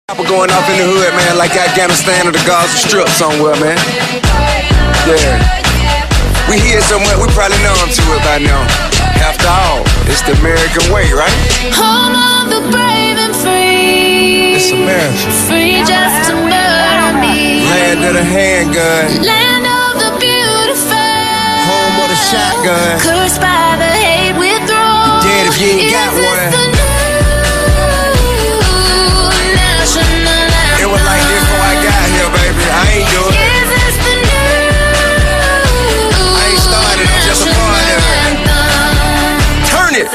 Going off in the hood, man, like Afghanistan or the Gaza Strip somewhere, man. Yeah. We hear somewhere, we probably know them to it by now. After all, it's the American way, right? Home of the brave and free. It's America. Free just to murder me. Land of the handgun. Land of the beautiful. Home of the shotgun. Cursed by the hate withdrawn. You're dead if you ain't got one. It was like this before I got here, baby. I ain't doing it. I ain't started, I'm just a part of it. Turn it!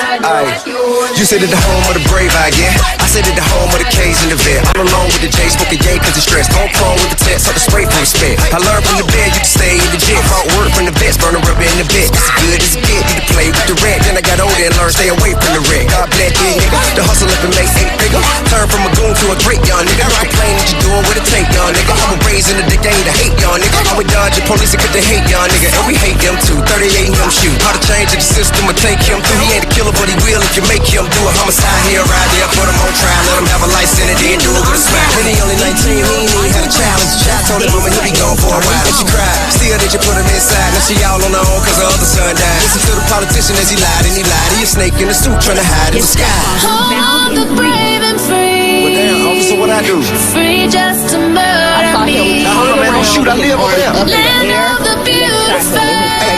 You said it the home of the brave, I get. I said it the home of the K's and the vet. I'm alone with the J, smoking yay cause it's stressed. Home prone with the text, so the spray for respect. I learned from the bed, you can stay in the jet. Brought word from the vets, burn the rubber in the bed. It's good as it get, you can play with the red. Then I got older and learned stay away from the wreck. God bless you, nigga. The hustle up and make 8 figure. Turn from a goon to a great young nigga. I complain that you doing what it take, young nigga. I was raised in the dick, ain't to hate, young nigga. I would dodge the police because they hate, young nigga. And we hate them too. 38 him shoot. How to change the system or take him through. He ain't a killer, but he will if you make him do a homicide here, right there. Put him on trial, let him have a life sentence, then do it with a smile. When he only 19, he ain't even had a challenge. I told him, mama, he'll be gone for a while. And she cried. Still did you put him inside? Now she all on her own cause her other son died. Listen to the politician as he lied and he lied. He a snake in the suit trying to hide in the sky. Home of the brave and free. Well, damn, officer, what I do? Free just to murder me. Hold on, man, don't shoot. I live over there. Land of the beautiful. Hey,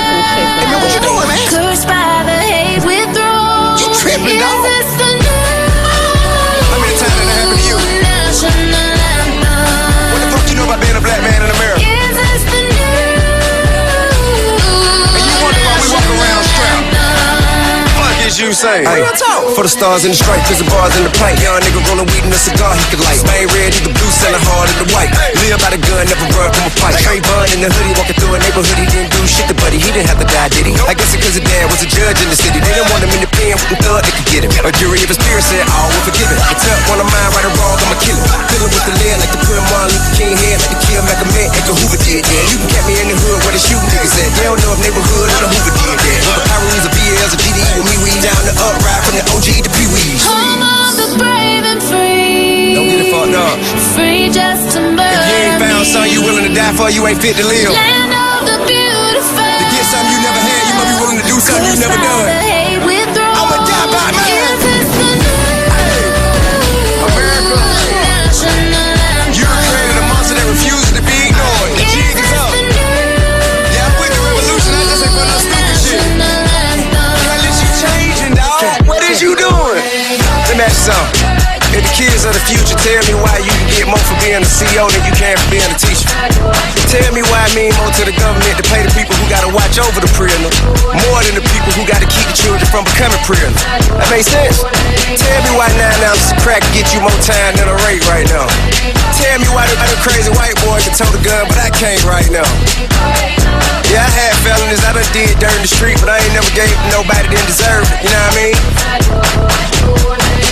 man, what you doing, man? Cursed by the hate withdrawn. You tripping, dog? Is this the new? How many times did that happen to you? What the fuck you know about being a black man in America? Is this the new? And you wonder why we walk around strapped? Fuck is you saying? Real talk. For the stars and the stripes, cause the bars in the pipe. Young nigga rolling weed in a cigar he could light. Spain red, either blue, selling hard in the white. Live by the gun, never run from a fight. Trey Bun in the hoodie, walking through a neighborhood, he didn't do shit to buddy. He didn't have to die, did he? I guess it cause his dad was a judge in the city. They didn't want him in the pen with the thug that could get him. A jury of his peers said, all will forgive it. It's up on the mind, right or wrong, I'ma kill him. Fill him with the lead like the put him on Luther King head, like the kill Malcolm X, and Hoover did, yeah. You can catch me in the hood where the shooting niggas at. They don't know if neighborhood or the Hoover did, yeah. But Pyrenees or BLs or GD with me, we down the up ride from the OG to Pee-wees. Home of the brave and free. Don't get it fucked up. Free just to murder If you ain't found something you willing to die for, you ain't fit to live. Land of the beautiful. To get something you never had, you might be willing to do something you never done. I'ma die by mine. America, you created a monster that refuses to be ignored. The jig is up. Yeah, I'm with the revolution, I just ain't for no stupid shit. Can't let you changing, dog. What is you doing? Let me ask you something. If the kids of the future tell me why you can get more for being a CEO than you can for being a teacher. Tell me why it mean more to the government to pay the people who gotta watch over the prisoner more than the people who gotta keep the children from becoming prisoners. That makes sense? Tell me why 9 ounces of crack get you more time than a rape right now. Tell me why the crazy white boy can tote a gun, but I can't right now. Yeah, I had felonies, I done did dirt in the street, but I ain't never gave nobody that deserved it, you know what I mean?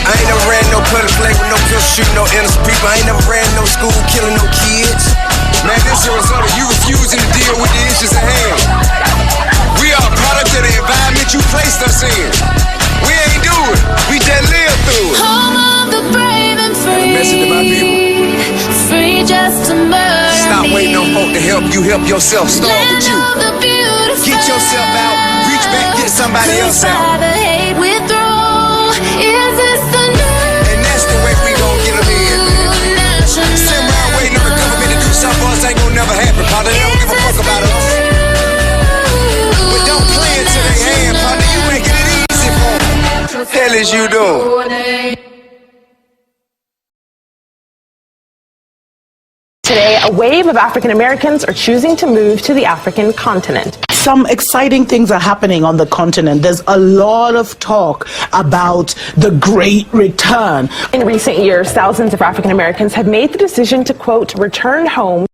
I ain't never ran no public play with no pistol shooting no innocent people. I ain't never ran no school killing no kids. Man, this is a result of you refusing to deal with the issues at hand. We are a product of the environment you placed us in. We ain't do it. We just live through it. Home of the brave and free. A message to my people. Free just to murder Stop me. waiting on folk to help you. Help yourself. Start with you. Land of the beautiful. Get yourself out. Reach back. Get somebody else out. The hate withdrawn. Is this the new? And that's the way we gon' get them in, man. Sitting around waiting on the government to do something for us ain't gon' never happen, partner. They don't give a fuck about us. But don't play into their hand, partner. You making it easy for them. What the hell is you doing? Today, a wave of African Americans are choosing to move to the African continent. Some exciting things are happening on the continent. There's a lot of talk about the Great Return. In recent years, thousands of African Americans have made the decision to, quote, return home.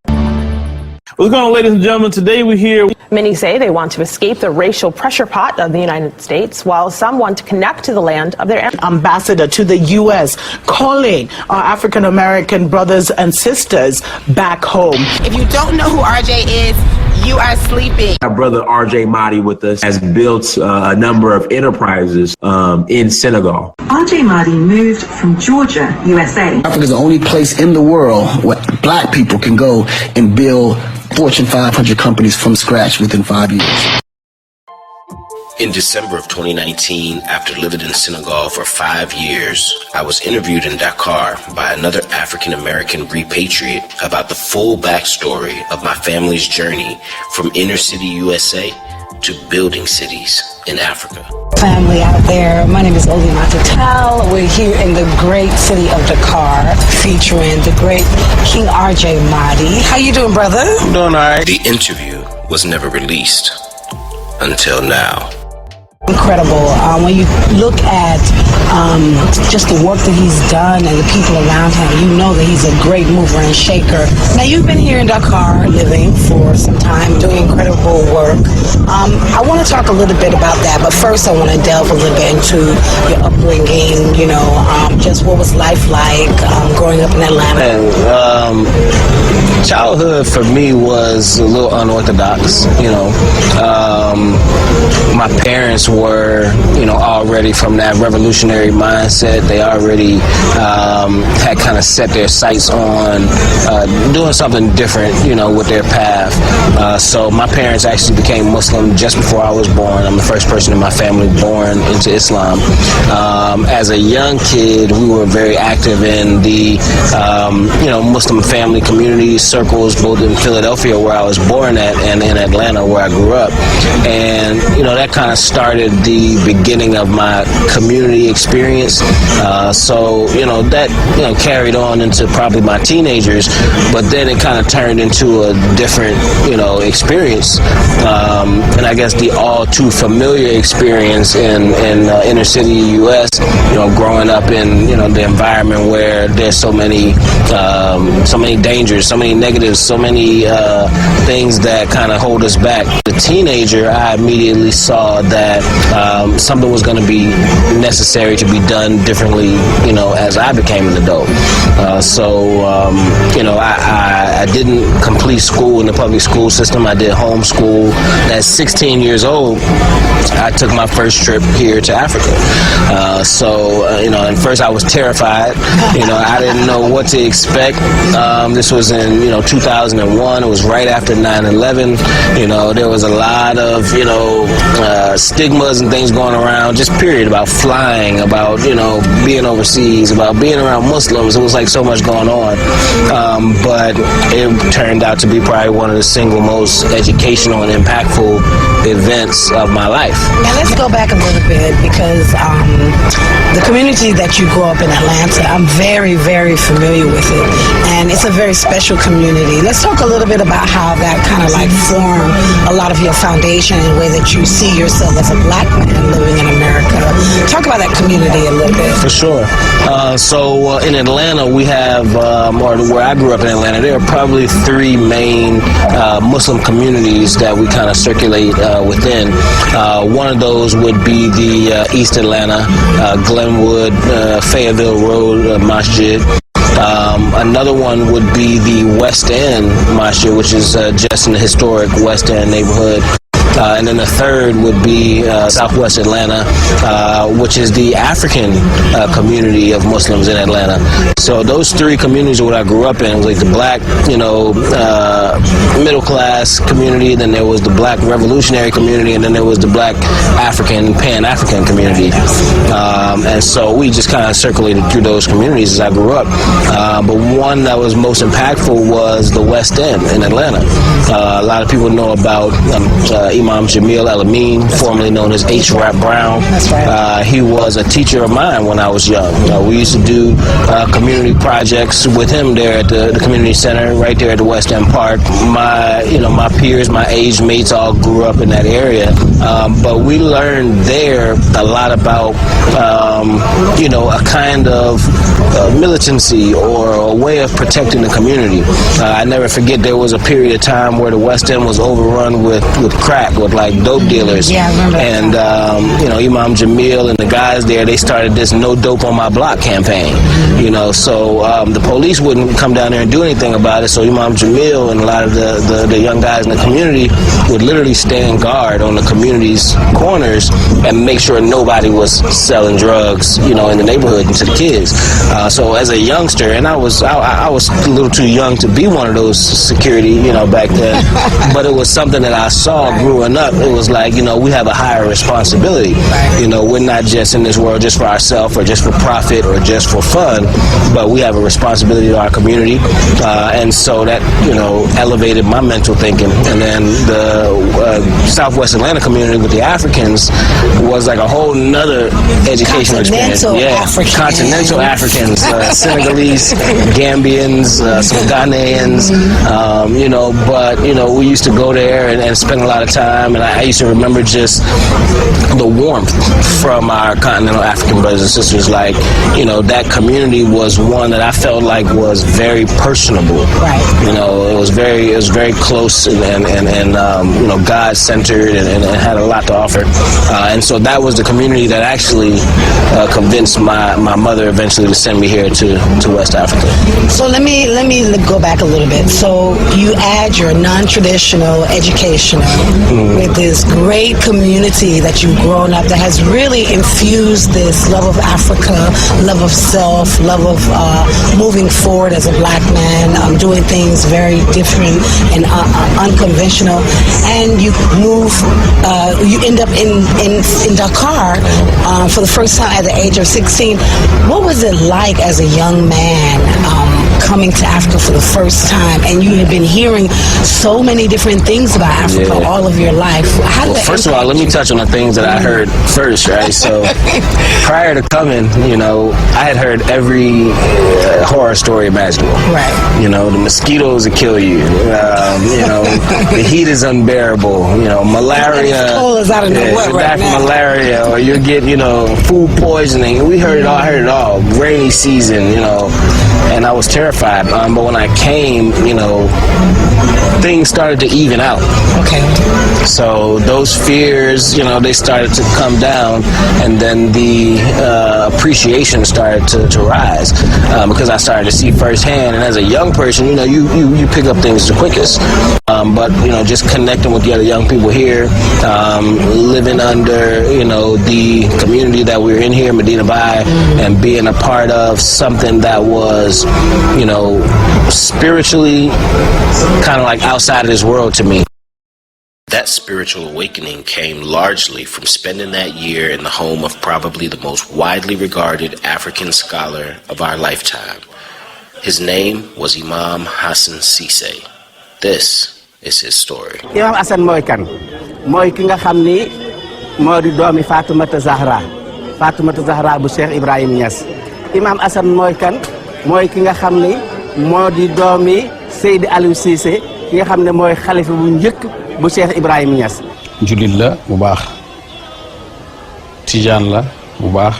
What's going on, ladies and gentlemen? Today we're here. Many say they want to escape the racial pressure pot of the United States, while some want to connect to the land of their ambassador to the U.S. calling our African American brothers and sisters back home. If you don't know who RJ is, You are sleeping. Our brother RJ Mahdi with us has built a number of enterprises in Senegal. RJ Mahdi moved from Georgia, USA. Africa is the only place in the world where black people can go and build Fortune 500 companies from scratch within 5 years. In December of 2019, after living in Senegal for 5 years, I was interviewed in Dakar by another African-American repatriate about the full backstory of my family's journey from inner city USA to building cities in Africa. Family out there, my name is Olimata Taal. We're here in the great city of Dakar, featuring the great King RJ Mahdi. How you doing, brother? I'm doing all right. The interview was never released until now. Incredible. When you look at just the work that he's done and the people around him, you know that he's a great mover and shaker. Now, you've been here in Dakar living for some time, doing incredible work. I want to talk a little bit about that, but first I want to delve a little bit into your upbringing, you know, just what was life like growing up in Atlanta? Childhood for me was a little unorthodox, you know. My parents were, you know, already from that revolutionary mindset. They already had kind of set their sights on doing something different, you know, with their path. So my parents actually became Muslim just before I was born. I'm the first person in my family born into Islam. As a young kid, we were very active in the, you know, Muslim family community circles, both in Philadelphia, where I was born at, and in Atlanta, where I grew up. And, you know, that kind of started the beginning of my community experience. So, you know, that, you know, carried on into probably my teenagers, but then it kind of turned into a different, you know, experience. And I guess the all too familiar experience in inner city U.S., you know, growing up in, you know, the environment where there's so many dangers, so many negatives, so many things that kind of hold us back. The teenager, I immediately saw that something was going to be necessary to be done differently, you know, as I became an adult. You know, I didn't complete school in the public school system. I did homeschool. At 16 years old, I took my first trip here to Africa. You know, and first I was terrified. You know, I didn't know what to expect. This was in, you know, 2001. It was right after 9/11. You know, there was a lot of, you know, stigmas and things going around, just period, about flying, about, you know, being overseas, about being around Muslims. It was like so much going on. But it turned out to be probably one of the single most educational and impactful events of my life. Now let's go back a little bit, because the community that you grew up in Atlanta, I'm very, very familiar with it, and it's a very special community. Let's talk a little bit about how that kind of like formed a lot of your foundation and the way that you see yourself as a black man living in America. Talk about that community a little bit. For sure. In Atlanta, we have, or where I grew up in Atlanta, there are probably three main Muslim communities that we kind of circulate within. One of those would be the East Atlanta, Glenwood, Fayetteville Road Masjid. Another one would be the West End Masjid, which is just in the historic West End neighborhood. And then the third would be Southwest Atlanta, which is the African community of Muslims in Atlanta. So those three communities are what I grew up in. It was like the black, you know, middle class community, then there was the black revolutionary community, and then there was the black African, Pan-African community. And so we just kind of circulated through those communities as I grew up. But one that was most impactful was the West End in Atlanta. A lot of people know about Imam Jamil El-Amin, formerly known as H. Rap Brown. That's right. He was a teacher of mine when I was young. We used to do community projects with him there at the community center, right there at the West End Park. My peers, my age mates, all grew up in that area. But we learned there a lot about, a kind of militancy or a way of protecting the community. I never forget there was a period of time where the West End was overrun with crack. crack with like dope dealers. Yeah, I remember that. And Imam Jamil and the guys there, they started this No Dope on My Block campaign. So the police wouldn't come down there and do anything about it. So Imam Jamil and a lot of the young guys in the community would literally stand guard on the community's corners and make sure nobody was selling drugs, in the neighborhood and to the kids. So as a youngster, and I was a little too young to be one of those security, back then, but it was something that I saw growing up. It was like, we have a higher responsibility. We're not just in this world just for ourselves or just for profit or just for fun, but we have a responsibility to our community. And so that, elevated my mental thinking. And then the Southwest Atlanta community with the Africans was like a whole nother educational experience. Continental Africans, Senegalese, Gambians, some Ghanaians, but we used to go there and spend a lot of time, and I used to remember just the warmth from our continental African brothers and sisters. Like, that community was one that I felt like was very personable. Right. It was very close and God-centered and had a lot to offer. And so that was the community that actually convinced my mother eventually to send me here to West Africa. So let me go back a little bit. So you add your non-traditional education with this great community that you've grown up that has really infused this love of Africa, love of self, love of moving forward as a black man, doing things very different and unconventional, and you you end up in Dakar for the first time at the age of 16. What was it like as a young man coming to Africa for the first time, and you had been hearing so many different things about Africa all of your life? First of all, let me touch on the things that I heard first, right? So prior to coming, I had heard every horror story imaginable. Right. The mosquitoes will kill you. The heat is unbearable. Malaria. Cold is out of nowhere right now. Malaria, or you get food poisoning. We heard it all. Rainy season, and I was terrified. But when I came, things started to even out. Okay. So those fears, they started to come down, and then the appreciation started to rise because I started to see firsthand. And as a young person, you pick up things the quickest. But just connecting with the other young people here, living under the community that we're in here, Medina Baye, and being a part of something that was spiritually kind of like outside of this world to me. That spiritual awakening came largely from spending that year in the home of probably the most widely regarded African scholar of our lifetime. His name was Imam Hassan Cissé. This is his story. Imam Hassan mooy kan mooy ki nga xam ni moo di doomi Fatoumata Zahra bu Cheikh Ibrahim Niass. Imam Hassan mooy kan mooy ki nga xam ni moo di doomi Seydi Aliou Cissé ki nga xam ne mooy xalifa bu njëkk bu Cheikh Ibrahim Niass. Jullit la bu baax, tijaan la bu baax,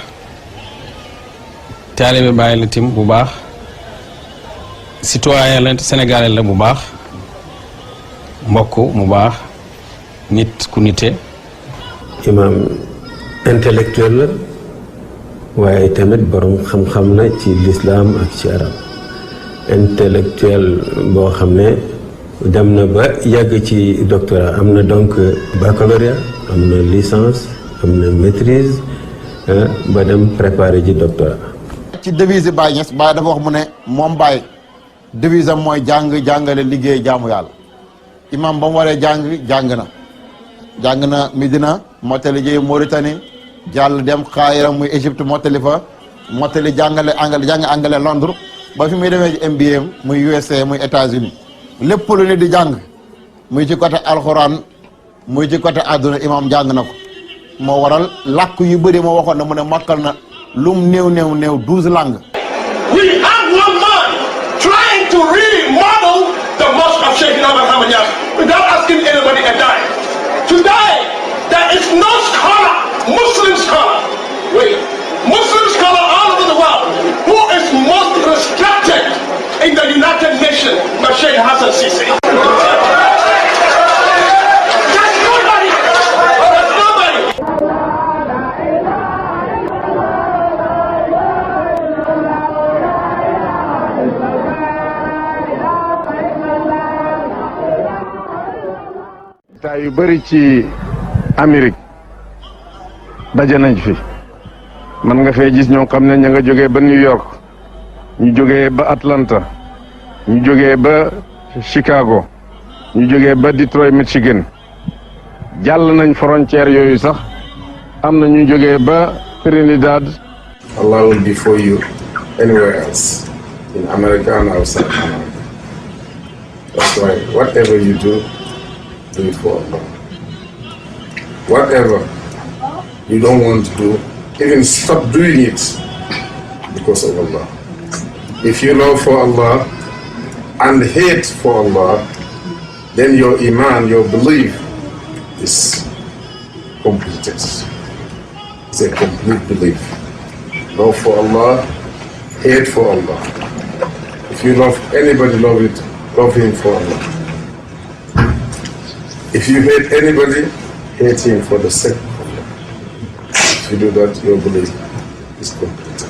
taalibe Baye la tim bu baax, citoyen la sénégalais la bu baax, mbokk mu baax, nit ku nite. Imam intellectuel la waaye tamit borom xam-xam na ci l'islam ak ci arab. Intellectuel boo xam ne dem na ba yàgg ci doctorat, am na donc baccalauréat, am na licence, am na maîtrise, ba dem préparer ji doctorat. ci devise Baye Niass Baye dafa wax mu ne moom Baye devise am mooy jàngale liggéey jaamu yàlla. Imam ba mu waree jàng na Medina, mottali ji Mauritanie, jàll dem Caire muy Égypte, mottali jàng anglais Londres, ba fi muy demee ci MBA muy USA muy États-Unis. lépp lu ne di jàng muy ci côté alxuraan muy ci côté àdduna imam jàng na ko moo waral làkk yu bëri moo waxoon na mu ne mokkal na lum néew 12 langues. We have one man trying to remodel the mosque of Sheikh Ahmad Niass without asking anybody a dime. Today, there is no scholar, Muslim scholar all over the world who is most respected in the United Nations by Sheikh Hassan Cissé. There's nobody yu bari ci Amérique daje nañ fi man nga fay gis ñoo xam ne ña nga jógee ba New York ñu jógee ba Atlanta ñu jógee ba Chicago ñu jógee ba Detroit Michigan jàll nañ frontière yooyu sax am na ñu jógee ba Trinidad. Allah will be for you anywhere else in America and outside America. That's why whatever you do it for Allah. Whatever you don't want to do, even stop doing it because of Allah. If you love for Allah and hate for Allah, then your iman, your belief is completed. It's a complete belief. Love for Allah, hate for Allah. If you love anybody, love him for Allah. If you hate anybody, hate him for the sake of Allah. If you do that, your belief is completed.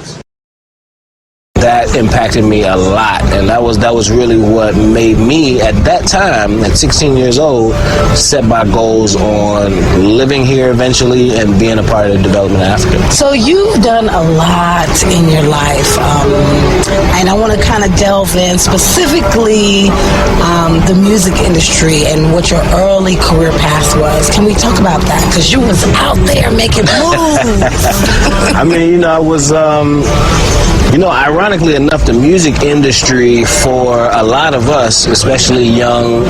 That impacted me a lot, and that was really what made me at that time, at 16 years old, set my goals on living here eventually and being a part of the development of Africa. So you've done a lot in your life, and I want to kind of delve in specifically the music industry and what your early career path was. Can we talk about that? Because you was out there making moves. I mean, I was, ironically enough, the music industry for a lot of us, especially young,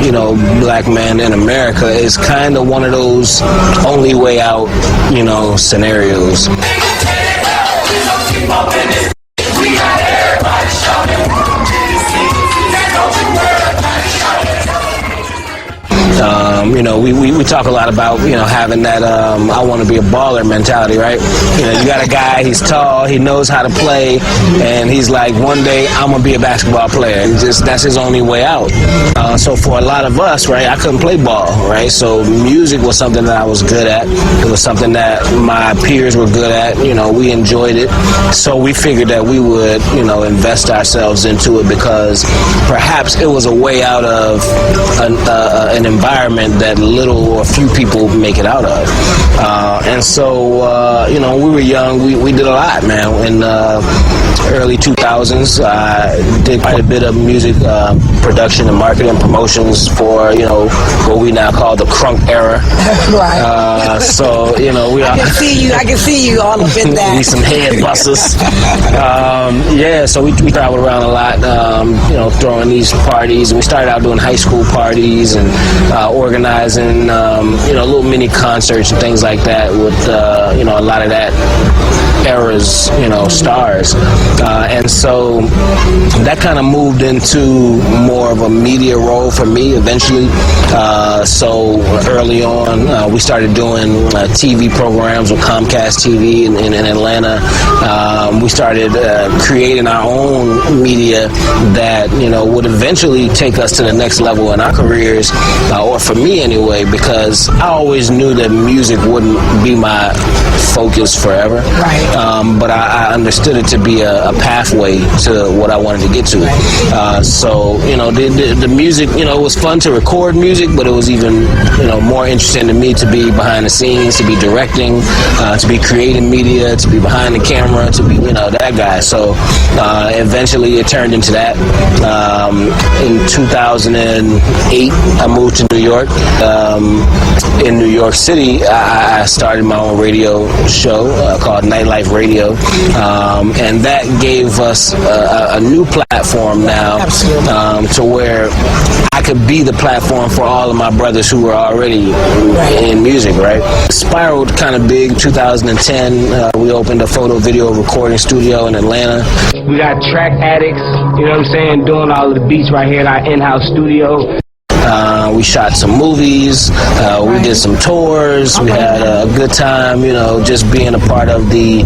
black men in America, is kind of one of those only way out, scenarios. We talk a lot about, having that I want to be a baller mentality, right? You got a guy, he's tall, he knows how to play, and he's like, one day I'm going to be a basketball player. That's his only way out. So for a lot of us, right, I couldn't play ball, right? So music was something that I was good at. It was something that my peers were good at. We enjoyed it. So we figured that we would, invest ourselves into it because perhaps it was a way out of an environment that little or few people make it out of. And so, we were young. We did a lot, man. In the early 2000s, I did quite a bit of music production and marketing promotions for, what we now call the crunk era. Right. So, I can see you all up in that. We some head busters. So we traveled around a lot, throwing these parties. We started out doing high school parties and organizing, little mini concerts and things like that with, a lot of that era's, stars. And so that kind of moved into more of a media role for me eventually. So early on, we started doing TV programs with Comcast TV in Atlanta. We started creating our own media that, would eventually take us to the next level in our careers, or for me anyway, because I always knew that music wouldn't be my focus forever. Right. But I understood it to be a pathway to what I wanted to get to. So, the music, it was fun to record music, but it was even, more interesting to me to be behind the scenes, to be directing, to be creating media, to be behind the camera, to be, that guy. So eventually it turned into that. In 2008, I moved to New York. In New York City, I started my own radio show called Nightlife Radio, and that gave us a new platform now, to where I could be the platform for all of my brothers who were already in music, right? Spiraled kind of big. 2010, we opened a photo video recording studio in Atlanta. We got track addicts, doing all of the beats right here in our in-house studio. We shot some movies, we did some tours, we had a good time, just being a part of the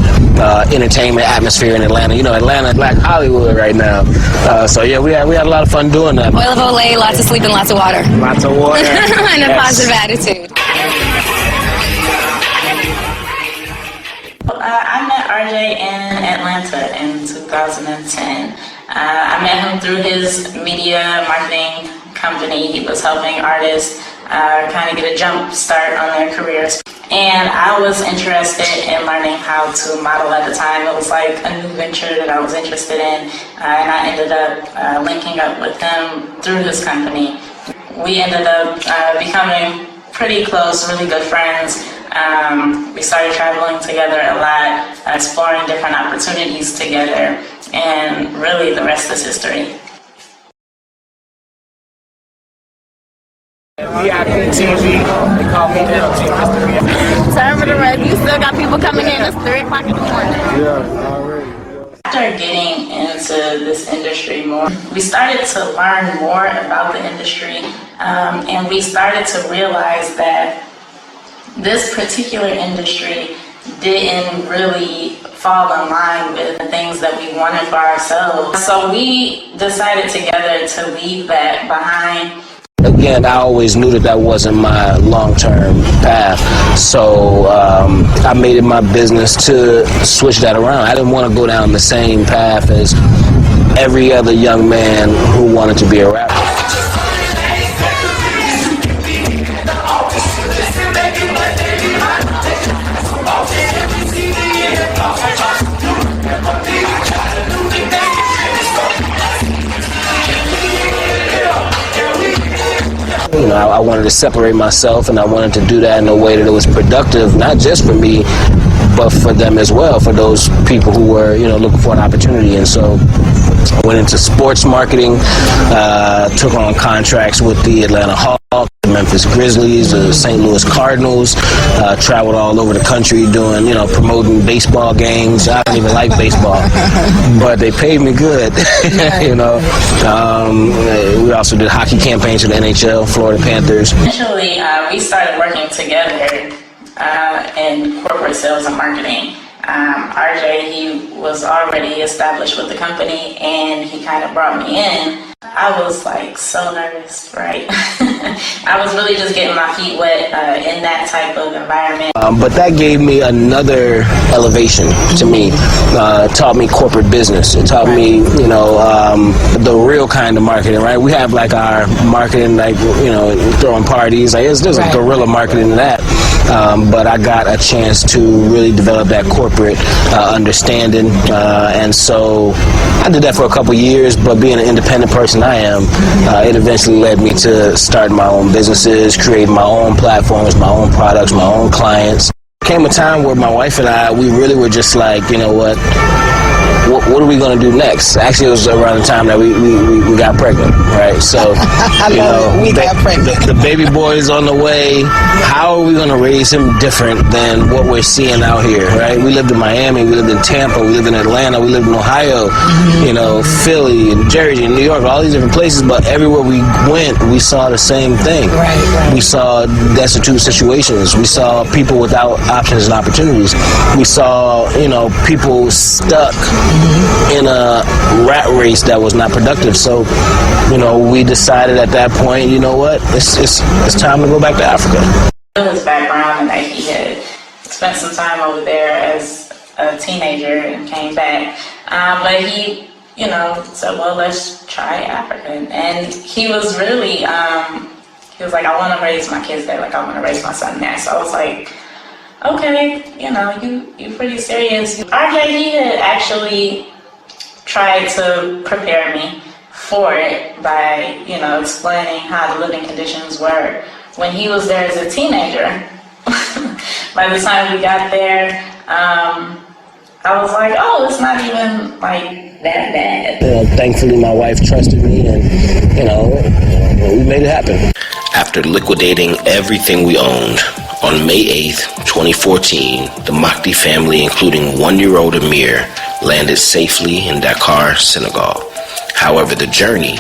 entertainment atmosphere in Atlanta. Atlanta, Black Hollywood right now. So yeah, we had a lot of fun doing that. Oil of Olay, lots of sleep and lots of water. Lots of water. And a positive attitude. I met RJ in Atlanta in 2010. I met him through his media marketing company. He was helping artists kind of get a jump start on their careers. And I was interested in learning how to model at the time. It was like a new venture that I was interested in, and I ended up linking up with him through his company. We ended up becoming pretty close, really good friends. We started traveling together a lot, exploring different opportunities together, and really the rest is history. VIP TV, they call me LG, Mr. VIP. Turn for the rest. You still got people coming in. It's 3 o'clock in the morning. Yeah, already. After getting into this industry more, we started to learn more about the industry, and we started to realize that this particular industry didn't really fall in line with the things that we wanted for ourselves. So we decided together to leave that behind. Again, I always knew that wasn't my long-term path, so I made it my business to switch that around. I didn't want to go down the same path as every other young man who wanted to be a rapper. You know, I wanted to separate myself, and I wanted to do that in a way that it was productive, not just for me, but for them as well, for those people who were, you know, looking for an opportunity. And so I went into sports marketing, took on contracts with the Atlanta Hawks, the Memphis Grizzlies, the St. Louis Cardinals, traveled all over the country doing, you know, promoting baseball games. I don't even like baseball, but they paid me good, you know. We also did hockey campaigns for the NHL, Florida Panthers. Initially, we started working together in corporate sales and marketing. RJ, he was already established with the company, and he kind of brought me in. I was like so nervous, right? I was really just getting my feet wet in that type of environment. But that gave me another elevation to me. Taught me corporate business. It taught me, you know, the real kind of marketing, right? We have like our marketing, like, you know, throwing parties. Like, there's a guerrilla marketing in that. But I got a chance to really develop that corporate understanding. And so I did that for a couple years, but being an independent person I am, it eventually led me to start my own businesses, create my own platforms, my own products, my own clients. There came a time where my wife and I, we really were just like, you know what are we going to do next? Actually, it was around the time that we got pregnant, right? So, you know, we got pregnant. The baby boy is on the way. How are we going to raise him different than what we're seeing out here, right? We lived in Miami, we lived in Tampa, we lived in Atlanta, we lived in Ohio, you know, Philly and Jersey and New York, all these different places, but everywhere we went, we saw the same thing. Right. We saw destitute situations. We saw people without options and opportunities. We saw, you know, people stuck in a rat race that was not productive. So, you know, we decided at that point, you know what, it's time to go back to Africa. His background, and that he had spent some time over there as a teenager and came back. But he, you know, said, well, let's try Africa. And he was really, he was like, I want to raise my kids there. Like, I want to raise my son there. So I was like, okay, you know, you pretty serious. RJ, he had actually tried to prepare me for it by, you know, explaining how the living conditions were when he was there as a teenager. By the time we got there, I was like, oh, it's not even like that bad. You know, thankfully, my wife trusted me, and, you know, we made it happen. After liquidating everything we owned, on May 8th, 2014, the Mahdi family, including one-year-old Amir, landed safely in Dakar, Senegal. However, the journey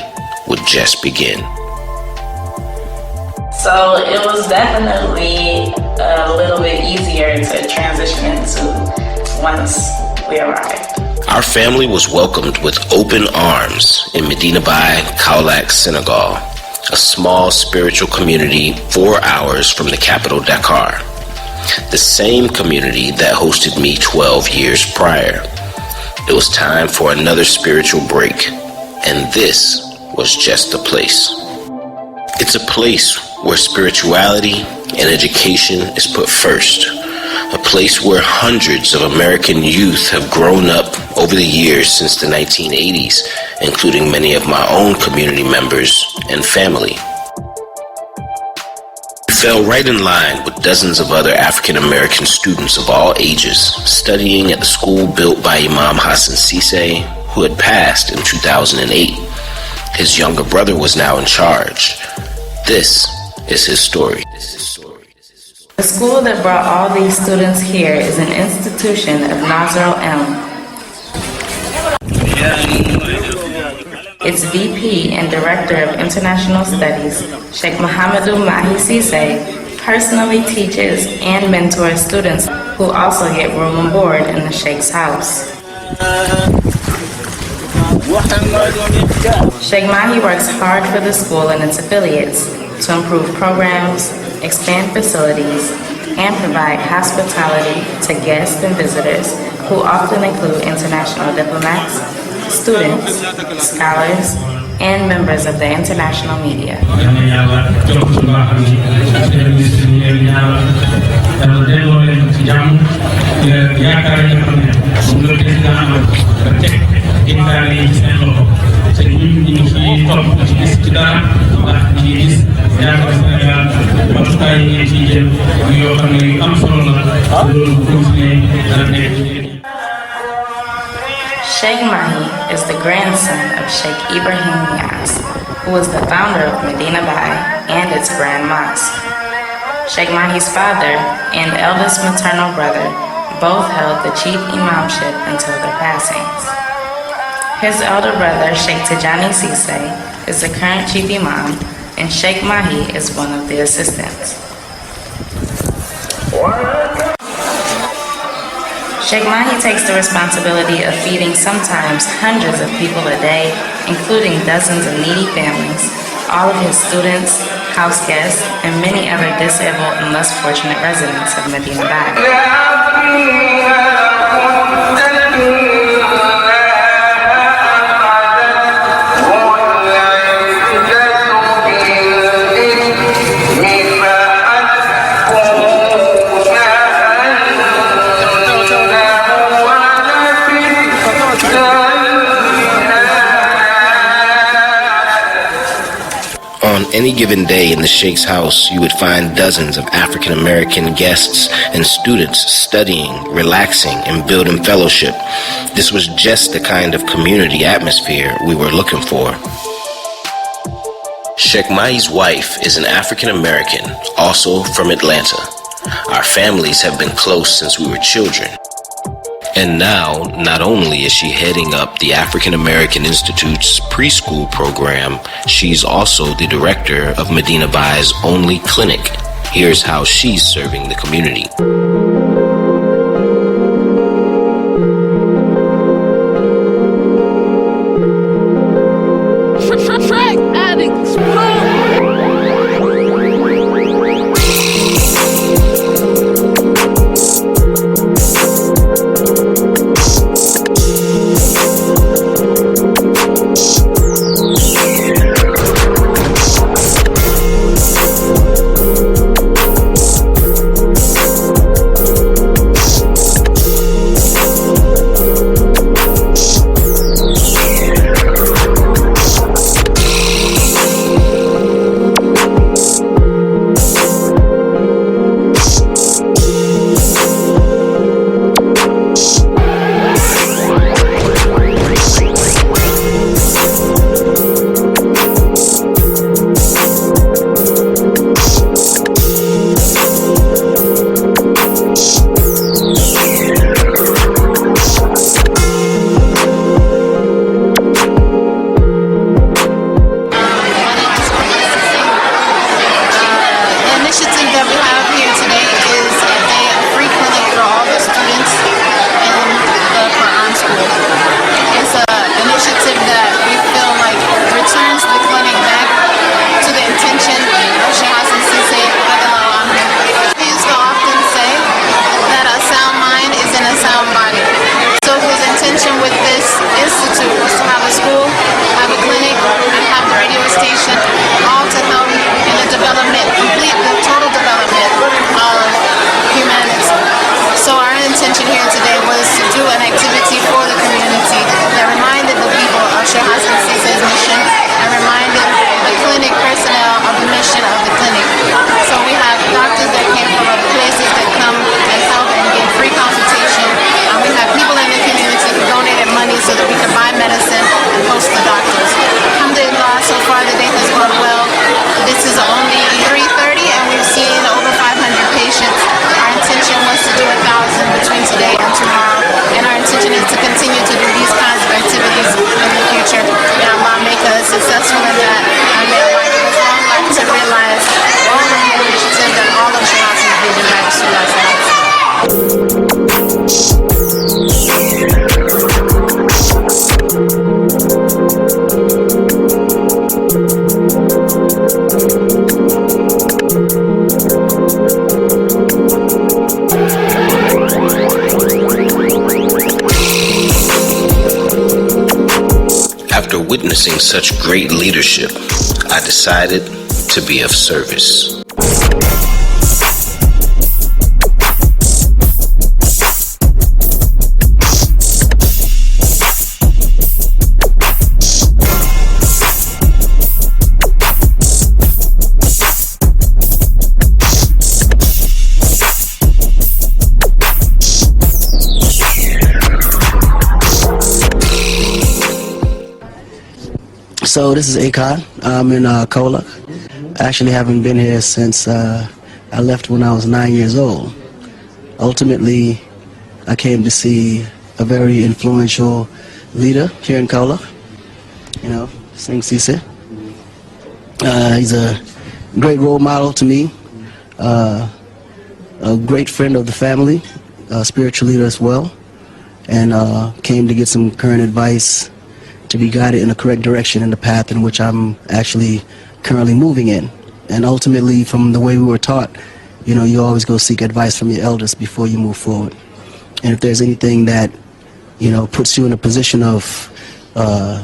would just begin. So it was definitely a little bit easier to transition into once we arrived. Our family was welcomed with open arms in Medina, Baye, Kabalon, Senegal, a small spiritual community 4 hours from the capital, Dakar. The same community that hosted me 12 years prior. It was time for another spiritual break, and this was just the place. It's a place where spirituality and education is put first. A place where hundreds of American youth have grown up over the years since the 1980s, including many of my own community members and family. We fell right in line with dozens of other African American students of all ages studying at the school built by Imam Hassan Cisse, who had passed in 2008. His younger brother was now in charge. This is his story. The school that brought all these students here is an institution of Nasr al-Ilm. Its VP and Director of International Studies, Sheikh Mohamedou Mahdi Cisse, personally teaches and mentors students who also get room and board in the Sheikh's house. Sheikh Mahdi works hard for the school and its affiliates to improve programs, expand facilities, and provide hospitality to guests and visitors who often include international diplomats, students, scholars, and members of the international media. Sheikh Mahdi is the grandson of Sheikh Ibrahim Niass, who was the founder of Medina Baye and its Grand Mosque. Sheikh Mahdi's father and eldest maternal brother both held the chief imamship until their passings. His elder brother, Sheikh Tijani Cisse, is the current chief imam, and Sheikh Mahdi is one of the assistants. Sheikh Mahdi takes the responsibility of feeding sometimes hundreds of people a day, including dozens of needy families, all of his students, house guests, and many other disabled and less fortunate residents of Medina Baye. On any given day in the Sheikh's house, you would find dozens of African American guests and students studying, relaxing, and building fellowship. This was just the kind of community atmosphere we were looking for. Sheikh Mahdi's wife is an African American, also from Atlanta. Our families have been close since we were children. And now, not only is she heading up the African American Institute's preschool program, she's also the director of Medina Baye's only clinic. Here's how she's serving the community. After witnessing such great leadership, I decided to be of service. So this is Akon. I'm in Kolak. I actually haven't been here since I left when I was 9 years old. Ultimately, I came to see a very influential leader here in Kolak. You know, Singh Sise. He's a great role model to me, a great friend of the family, a spiritual leader as well, and came to get some current advice to be guided in the correct direction in the path in which I'm actually currently moving in. And ultimately, from the way we were taught, you know, you always go seek advice from your elders before you move forward. And if there's anything that, you know, puts you in a position of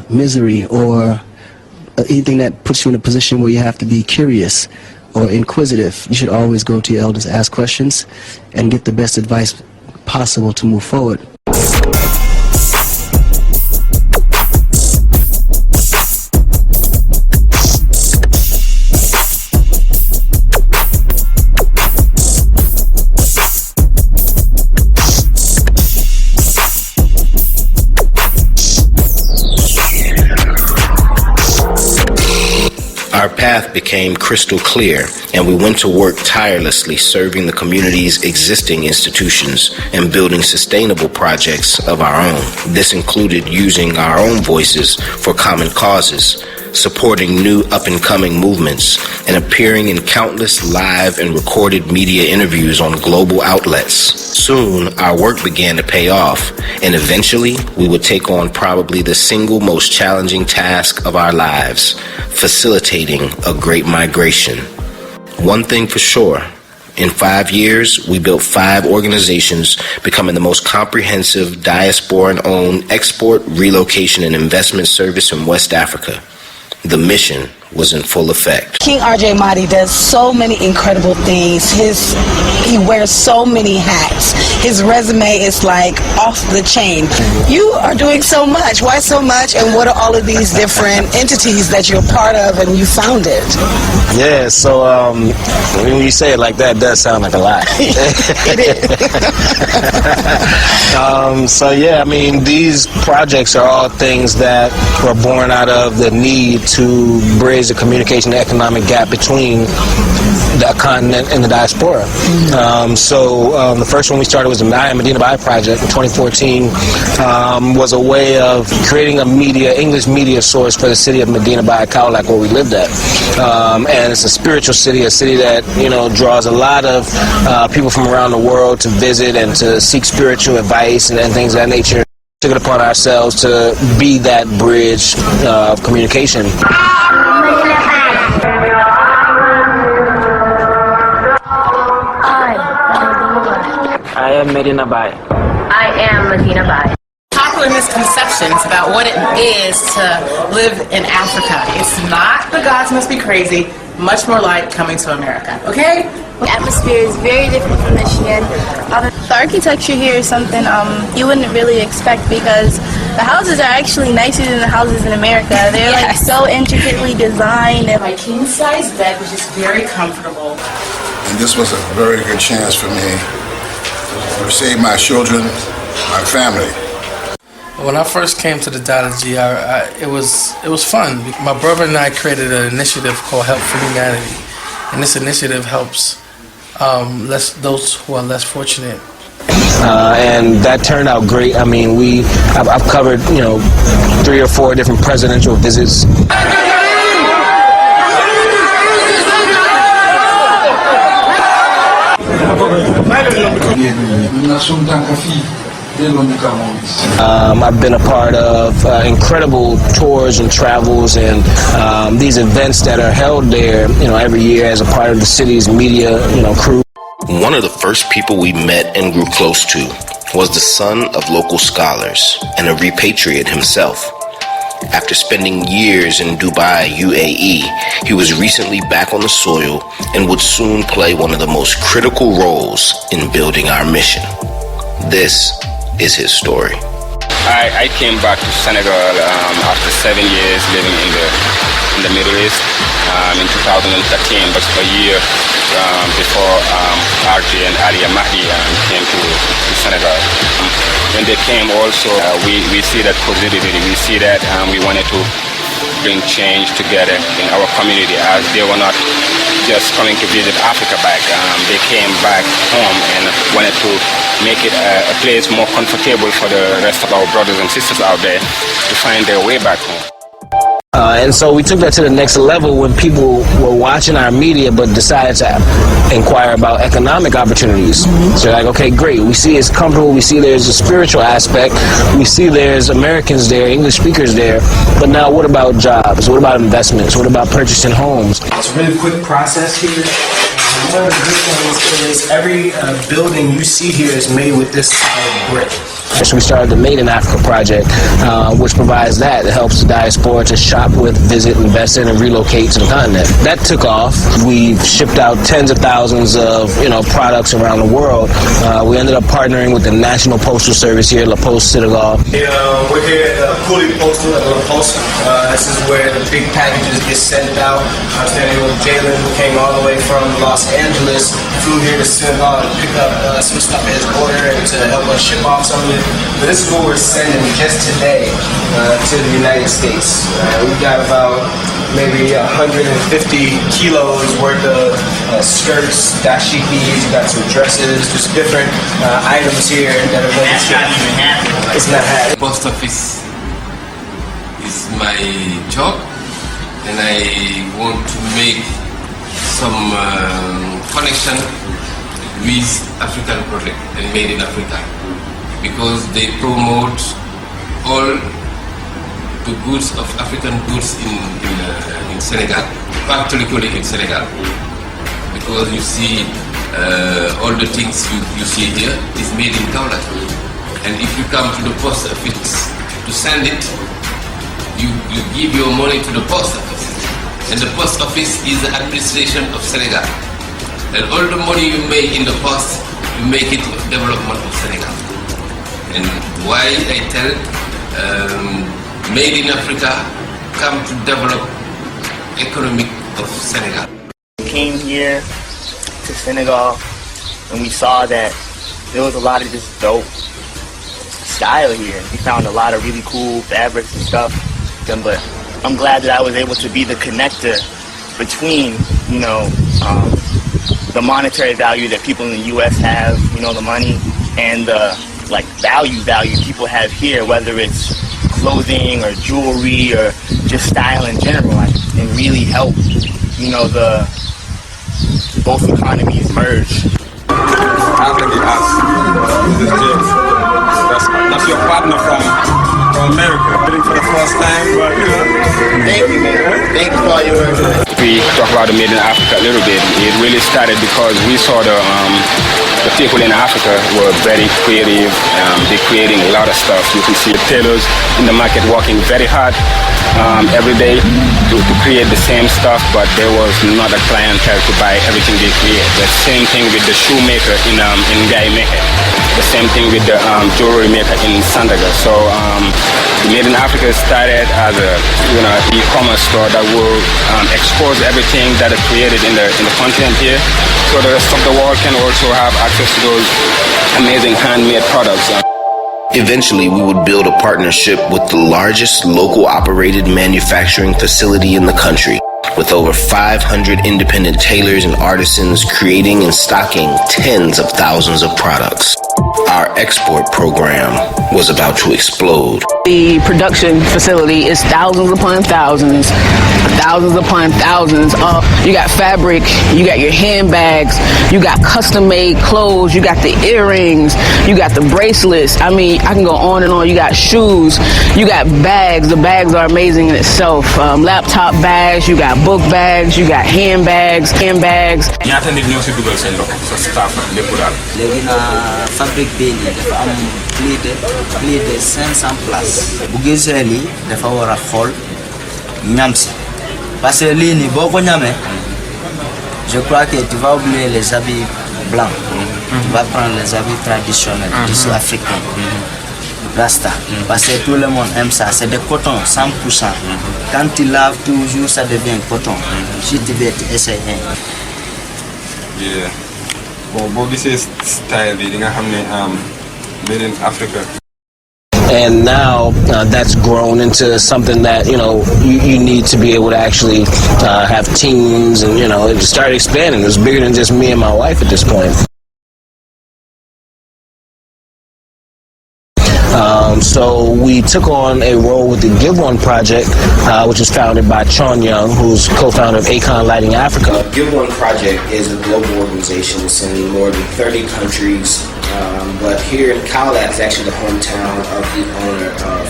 misery, or anything that puts you in a position where you have to be curious or inquisitive, you should always go to your elders, ask questions, and get the best advice possible to move forward. Our path became crystal clear, and we went to work tirelessly serving the community's existing institutions and building sustainable projects of our own. This included using our own voices for common causes, supporting new up-and-coming movements, and appearing in countless live and recorded media interviews on global outlets. Soon, our work began to pay off, and eventually, we would take on probably the single most challenging task of our lives, facilitating a great migration. One thing for sure, in 5 years, we built 5 organizations, becoming the most comprehensive diaspora-owned export, relocation, and investment service in West Africa. The mission was in full effect. King RJ Mahdi does so many incredible things. He wears so many hats. His resume is like off the chain. You are doing so much. Why so much? And what are all of these different entities that you're part of and you founded? Yeah, so when you say it like that, it does sound like a lot. It is. So yeah, I mean, these projects are all things that were born out of the need to bridge the communication and economic gap between the continent and the diaspora. The first one we started was the Medina Baye project in 2014. Was a way of creating a English media source for the city of Medina Baye, Kabalon, where we lived at. And it's a spiritual city, a city that, you know, draws a lot of people from around the world to visit and to seek spiritual advice and things of that nature. We took it upon ourselves to be that bridge of communication. I am Medina Baye. I am Medina Baye. Popular misconceptions about what it is to live in Africa. It's not the gods must be crazy, much more like coming to America, okay? The atmosphere is very different from Michigan. The architecture here is something you wouldn't really expect, because the houses are actually nicer than the houses in America. They're like so intricately designed. My king-size bed was just very comfortable. And this was a very good chance for me to save my children, my family. When I first came to the Dollar G, it was fun. My brother and I created an initiative called Help for Humanity, and this initiative helps those who are less fortunate. And that turned out great. I mean, I've covered 3 or 4 different presidential visits. I've been a part of incredible tours and travels and these events that are held there, every year as a part of the city's media, crew. One of the first people we met and grew close to was the son of local scholars and a repatriate himself. After spending years in Dubai, UAE, he was recently back on the soil and would soon play one of the most critical roles in building our mission. This is his story. I came back to Senegal after 7 years living in the Middle East in 2013, but a year before RJ and Aliyah Mahdi came to Senegal. When they came also, we see that positivity. We see that we wanted to bring change together in our community, as they were not just coming to visit Africa back. They came back home and wanted to make it a place more comfortable for the rest of our brothers and sisters out there to find their way back home. And so we took that to the next level when people were watching our media but decided to inquire about economic opportunities. So they're like, okay, great. We see it's comfortable. We see there's a spiritual aspect. We see there's Americans there, English speakers there. But now what about jobs? What about investments? What about purchasing homes? It's a really quick process here. One of the good things is every building you see here is made with this type of brick. So we started the Made in Africa project, which provides that. It helps the diaspora to shop with, visit, invest in, and relocate to the continent. That took off. We've shipped out tens of thousands of products around the world. We ended up partnering with the National Postal Service here, La Poste Senegal. We're here at Puli Postal at La Poste. This is where the big packages get sent out. I'm standing with Jalen, who came all the way from Los Angeles, flew here to Senegal to pick up some stuff at his border and to help us ship off some of it. But this is what we're sending just today to the United States. We've got about maybe 150 kilos worth of skirts, dashikis, you got some dresses, just different items here that are going to ship. It's not happening. Post office is my job, and I want to make some connection with African project and Made in Africa, because they promote all the goods of African goods in Senegal, particularly in Senegal, because you see all the things you see here is made in Kabalon, and if you come to the post office to send it, you give your money to the post office, and the post office is the administration of Senegal, and all the money you make in the post, you make it for development of Senegal. And why I tell Made in Africa come to develop economic of Senegal. We came here to Senegal and we saw that there was a lot of just dope style here. We found a lot of really cool fabrics and stuff. But I'm glad that I was able to be the connector between, the monetary value that people in the U.S. have, the money, and the value people have here, whether it's clothing or jewelry or just style in general, and really help, both economies merge. That's your partner from America, bidding for the first time, but Thank you, man. Thank you for all your work. We talk about the Made in Africa a little bit. It really started because we saw the people in Africa were very creative. They're creating a lot of stuff. You can see the tailors in the market working very hard every day to create the same stuff, but there was not a clientele to buy everything they create. The same thing with the shoemaker in Baye. The same thing with the jewelry maker in Sandaga. So the Made in Africa started as a e-commerce store that will expose everything that is created in the continent here, so the rest of the world can also have access to those amazing handmade products. Eventually, we would build a partnership with the largest local operated manufacturing facility in the country, with over 500 independent tailors and artisans creating and stocking tens of thousands of products. Our export program was about to explode. The production facility is thousands upon thousands upon thousands. You got fabric, you got your handbags, you got custom-made clothes, you got the earrings, you got the bracelets. I mean, I can go on and on. You got shoes, you got bags. The bags are amazing in itself. Laptop bags, you got book bags, you got handbags. ñaata nit ñoo si dugal seen loxo sa staff ak lépp daal. léegi na fabrique bii nii dafa am plus de 500 places. bu gisee lii dafa war a xool ñam si parce que lii nii boo ko ñamee je crois que tu vas oublier les habits blancs. Tu vas prendre les habits traditionnels d'ici africains. Rasta. Parce que tout le monde aime ça. C'est de coton 100%. Quand tu laves toujours, ça devient coton. Si tu veux essayer. Yeah. Bon, boo gisee style bi di nga xam ne made in Africa. And now that's grown into something that, you need to be able to actually have teams and, it started expanding. It was bigger than just me and my wife at this point. So we took on a role with the Give One Project, which was founded by Chon Young, who's co-founder of Akon Lighting Africa. Give One Project is a global organization. It's in more than 30 countries. But here in Kabalon is actually the hometown of the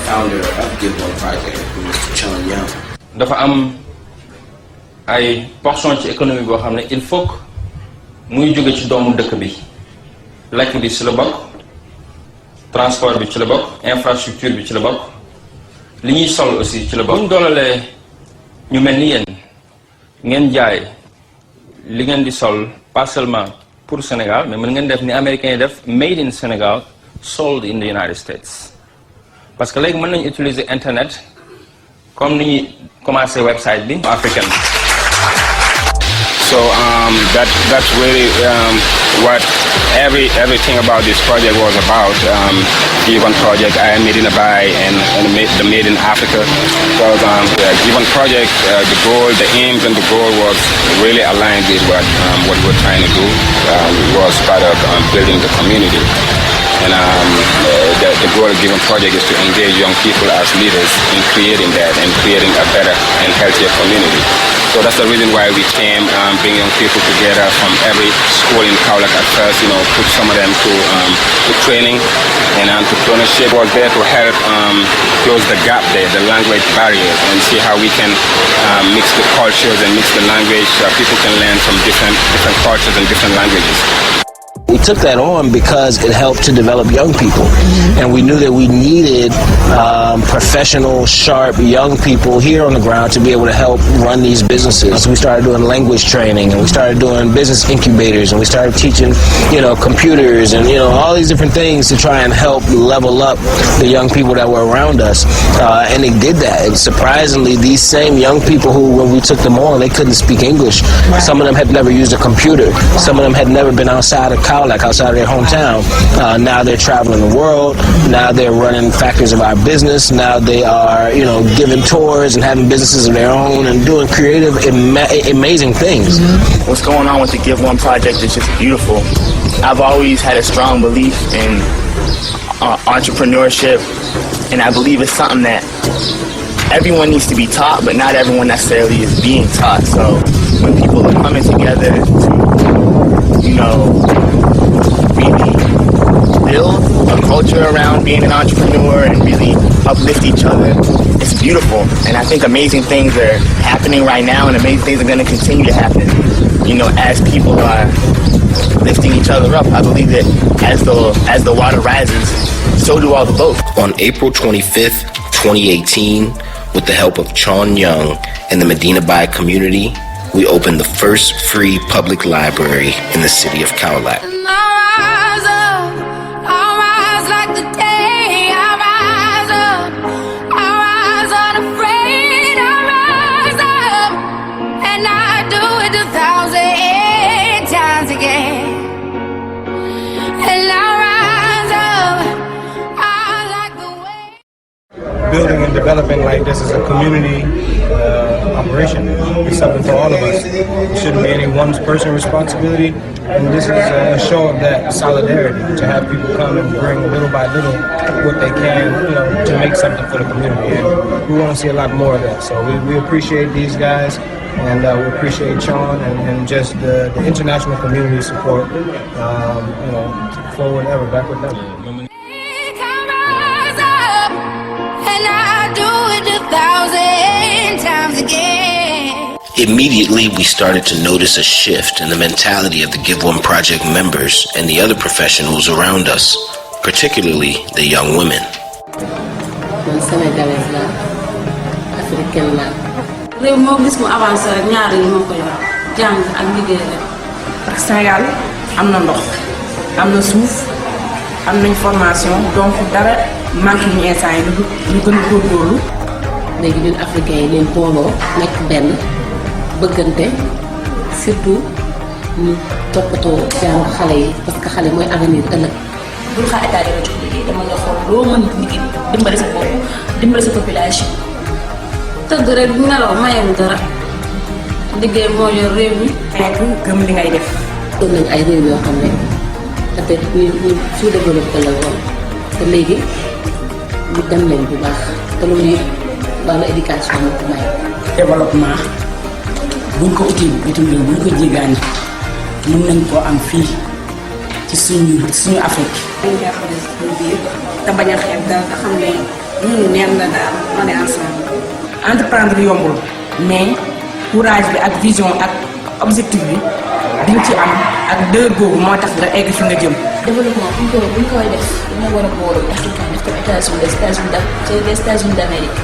founder of Give One Project, Mr. Chon Young. dafa am ay portion ci économie boo xam ne il faut que muy jóge ci doomu dëkk bi lekk bi ci la bokk transport bi ci la bokk infrastructure bi ci la bokk li ñuy sol aussi ci la bokk. bu ñu doolalee ñu mel ni yéen ngeen jaay li ngeen di sol pas seulement pour Sénégal mais mën ngeen def ni américains yi def made in Senegal sold in the United States parce que léegi mën nañu utiliser internet comme ni ñuy commencé website bi africain. So that's really what everything about this project was about. Give One Project, I am Medina Baye, and the Made in Africa. Because the Give One Project, the goal, the aims, and the goal was really aligned with what we're trying to do. Was part of building the community. And the goal of Give One Project is to engage young people as leaders in creating that and creating a better and healthier community. So that's the reason why we came, bring young people together from every school in Kabalon at first, put some of them to training and entrepreneurship. Was there to help close the gap there, the language barriers, and see how we can mix the cultures and mix the language so people can learn from different cultures and different languages. We took that on because it helped to develop young people. And we knew that we needed professional, sharp, young people here on the ground to be able to help run these businesses. So we started doing language training, and we started doing business incubators, and we started teaching, computers and, all these different things to try and help level up the young people that were around us. And they did that. And surprisingly, these same young people who, when we took them on, they couldn't speak English. Some of them had never used a computer. Some of them had never been outside of college, like outside of their hometown. Now they're traveling the world. Now they're running factories of our business. Now they are, giving tours and having businesses of their own and doing creative, amazing things. What's going on with the Give One Project is just beautiful. I've always had a strong belief in entrepreneurship, and I believe it's something that everyone needs to be taught, but not everyone necessarily is being taught. So when people are coming together to, really build a culture around being an entrepreneur and really uplift each other, it's beautiful. And I think amazing things are happening right now, and amazing things are going to continue to happen, as people are lifting each other up. I believe that as the water rises, so do all the boats. On April 25th, 2018, with the help of Chon Young and the Medina Baye community, we opened the first free public library in the city of Kabalon. Building in developing like this is a community operation. It's something for all of us. It shouldn't be any one person's responsibility. And this is a show of that solidarity, to have people come and bring little by little what they can, to make something for the community. And we want to see a lot more of that. So we appreciate these guys, and we appreciate Sean and just the international community support. Forward ever, backward never. Immediately, we started to notice a shift in the mentality of the Give One Project members and the other professionals around us, particularly the young women. Sénégal am na ndox am na suuf am nañ formation donc dara manqué ñu instant yi ñu gën a góorgóorlu. léegi ñun africains yi leen booloo nekk benn bëggante surtout ñu toppatoo jàng xale yi parce que xale mooy avenir ëllëg. bul xaar état di la jox liggéey dama nga xool loo mën liggéey dimbali sa bopp dimbali sa population. tëgg rek nelaw mayam dara liggéey moo yor réew mi. nekk gëm li ngay def. doon nañ ay réew yoo xam ne peut-être ñu sous-développé la woon te léegi ñu dem nañ bu baax te loolu yëpp wàllu éducation moo ko may. développement buñ ko uti bitim réew buñ ko jéegaani mën nañ koo am fii ci suñu Afrique. dañu jàppale suñu biir te bañ a xeeb dara te xam ne ñun neen la daal on est ensemble. entreprendre yombul mais courage bi ak vision ak objectif bi di nga ci am ak dër googu moo tax nga egg fi nga jëm. développement buñ koy def dina war a boole africain def ko les États-Unis d'Amérique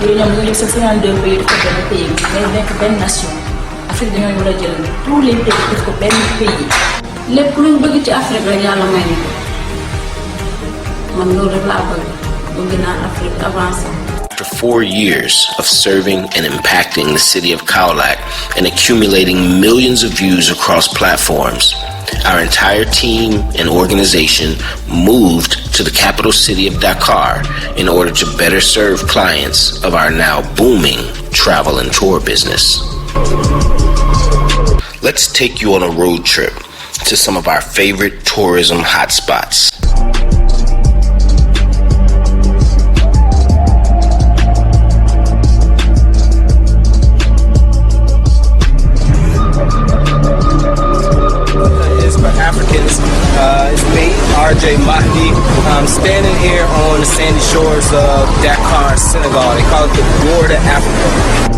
yooyu ñoom dañoo jël sa 52 pays def ko benn pays ngay nekk benn nation Afrique dañoo war a jël tous les pays def ko benn pays. lépp luñ bëgg ci Afrique rek yàlla may ñu man loolu rek laa bëgg naa Afrique avancé. After 4 years of serving and impacting the city of Kaolack and accumulating millions of views across platforms, our entire team and organization moved to the capital city of Dakar in order to better serve clients of our now booming travel and tour business. Let's take you on a road trip to some of our favorite tourism hotspots. It's me, RJ Mahdi. I'm standing here on the sandy shores of Dakar, Senegal. They call it the Florida Africa.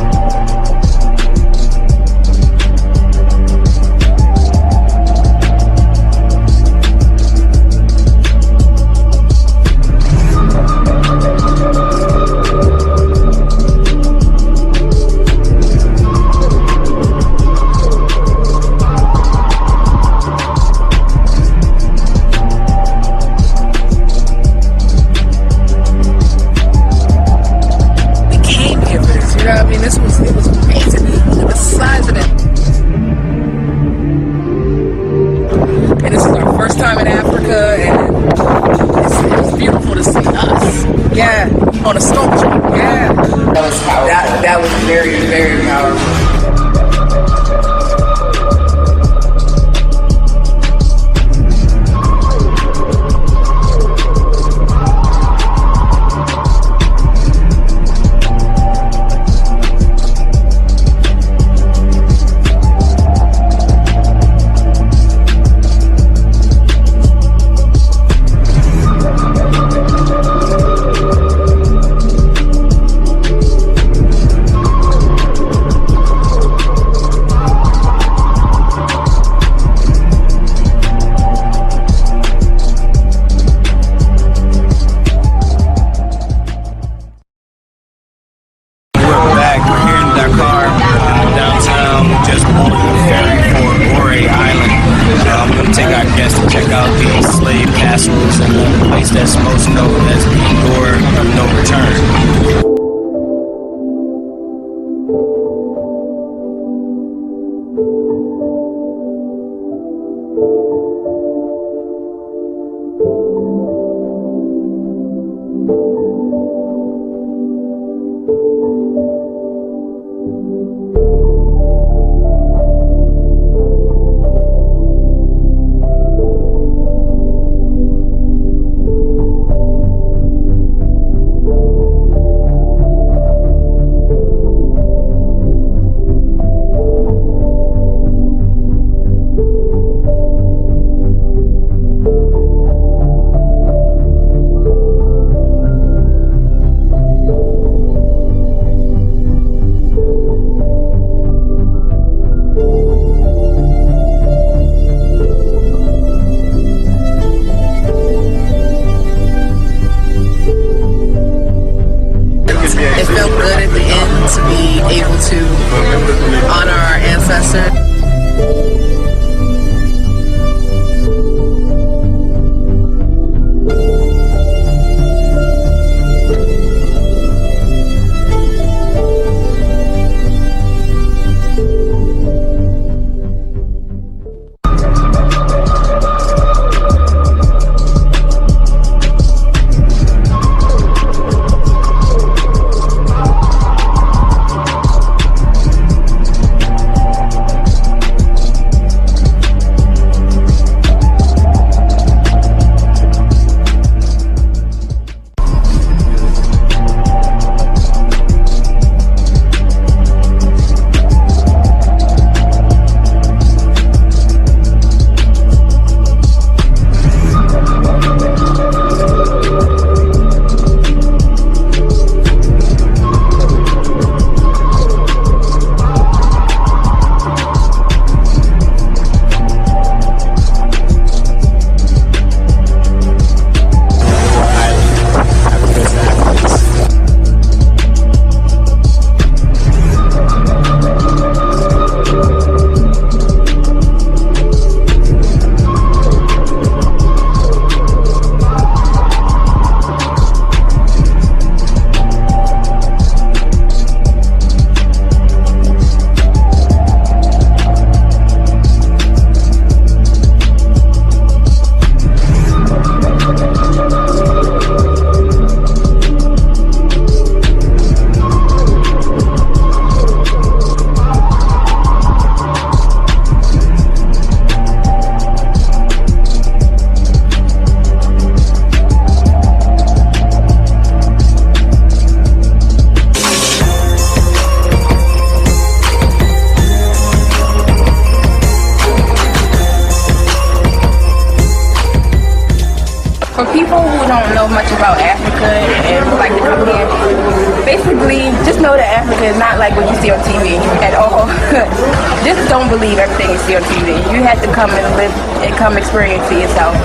On a sculpture, yeah. That was very, very powerful. For people who don't know much about Africa and would like to come here, basically just know that Africa is not like what you see on TV at all. Just don't believe everything you see on TV. You have to come and live and come experience for yourself.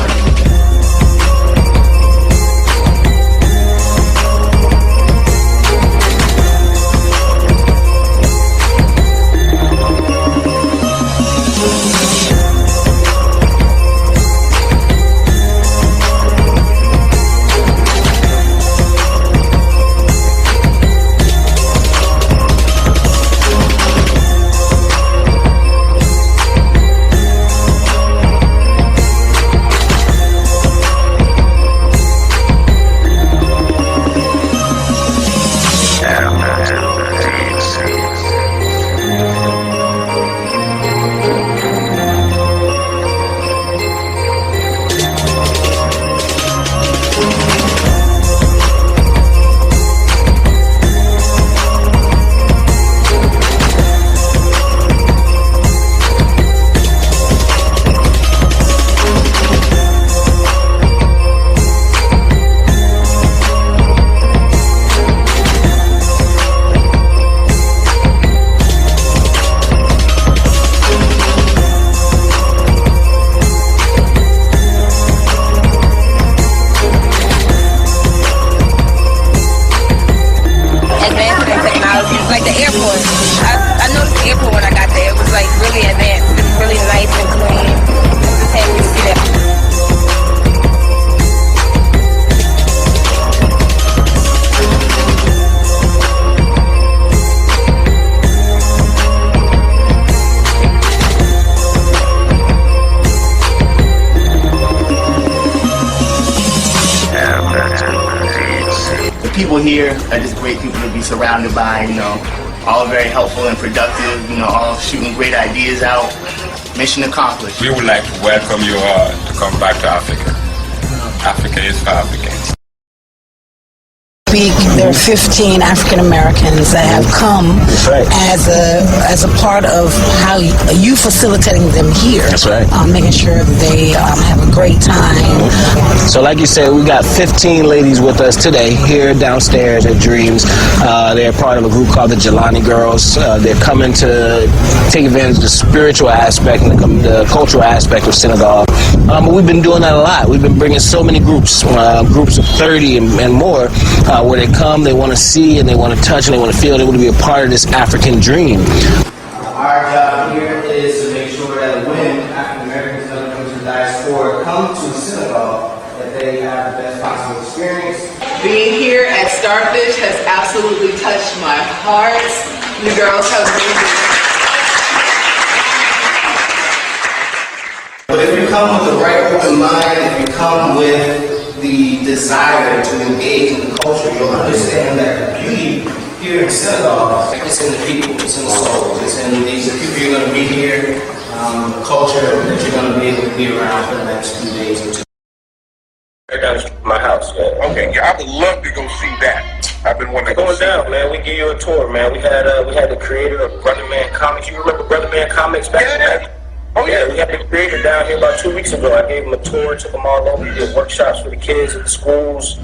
Like the airport. I noticed the airport when I got there. It was like really advanced. It was really nice and clean. Just happy to see that. The people here are just great people to be surrounded by, you know, all very helpful and productive, you know, all shooting great ideas out. Mission accomplished. We would like to welcome you all to come back to Africa. Africa is for Africans. There are 15 African Americans that have come as a part of how you facilitating them here. That's right. Making sure that they have a great time. So like you said, we got 15 ladies with us today here downstairs at Dreams. They're part of a group called the Jelani Girls. They're coming to take advantage of the spiritual aspect and the cultural aspect of Senegal. But we've been doing that a lot. We've been bringing so many groups, groups of 30 and more, where they come, they want to see, and they want to touch, and they want to feel, they want to be a part of this African dream. Our job here is to make sure that when African Americans that come to the diaspora come to Senegal, that they have the best possible experience. Being here at Starfish has absolutely touched my heart. You girls have made me. But if you come with the right open mind, if you come with the desire to engage in the culture, you'll understand that the beauty here in Senegal, it's in the people, it's in the soul, it's in these people you're going to meet here, the culture that you're going to be able to be around for the next few days or two. Right down the street from my house, man. Okay, yeah, I would love to go see that. I've been wanting to go Going see down, man. We give you a tour, man. We had the creator of Brother Man Comics. You remember Brother Man Comics back in the day? Oh yeah, we had the creator down here about 2 weeks ago. I gave him a tour, took them all over. We did workshops for the kids at the schools.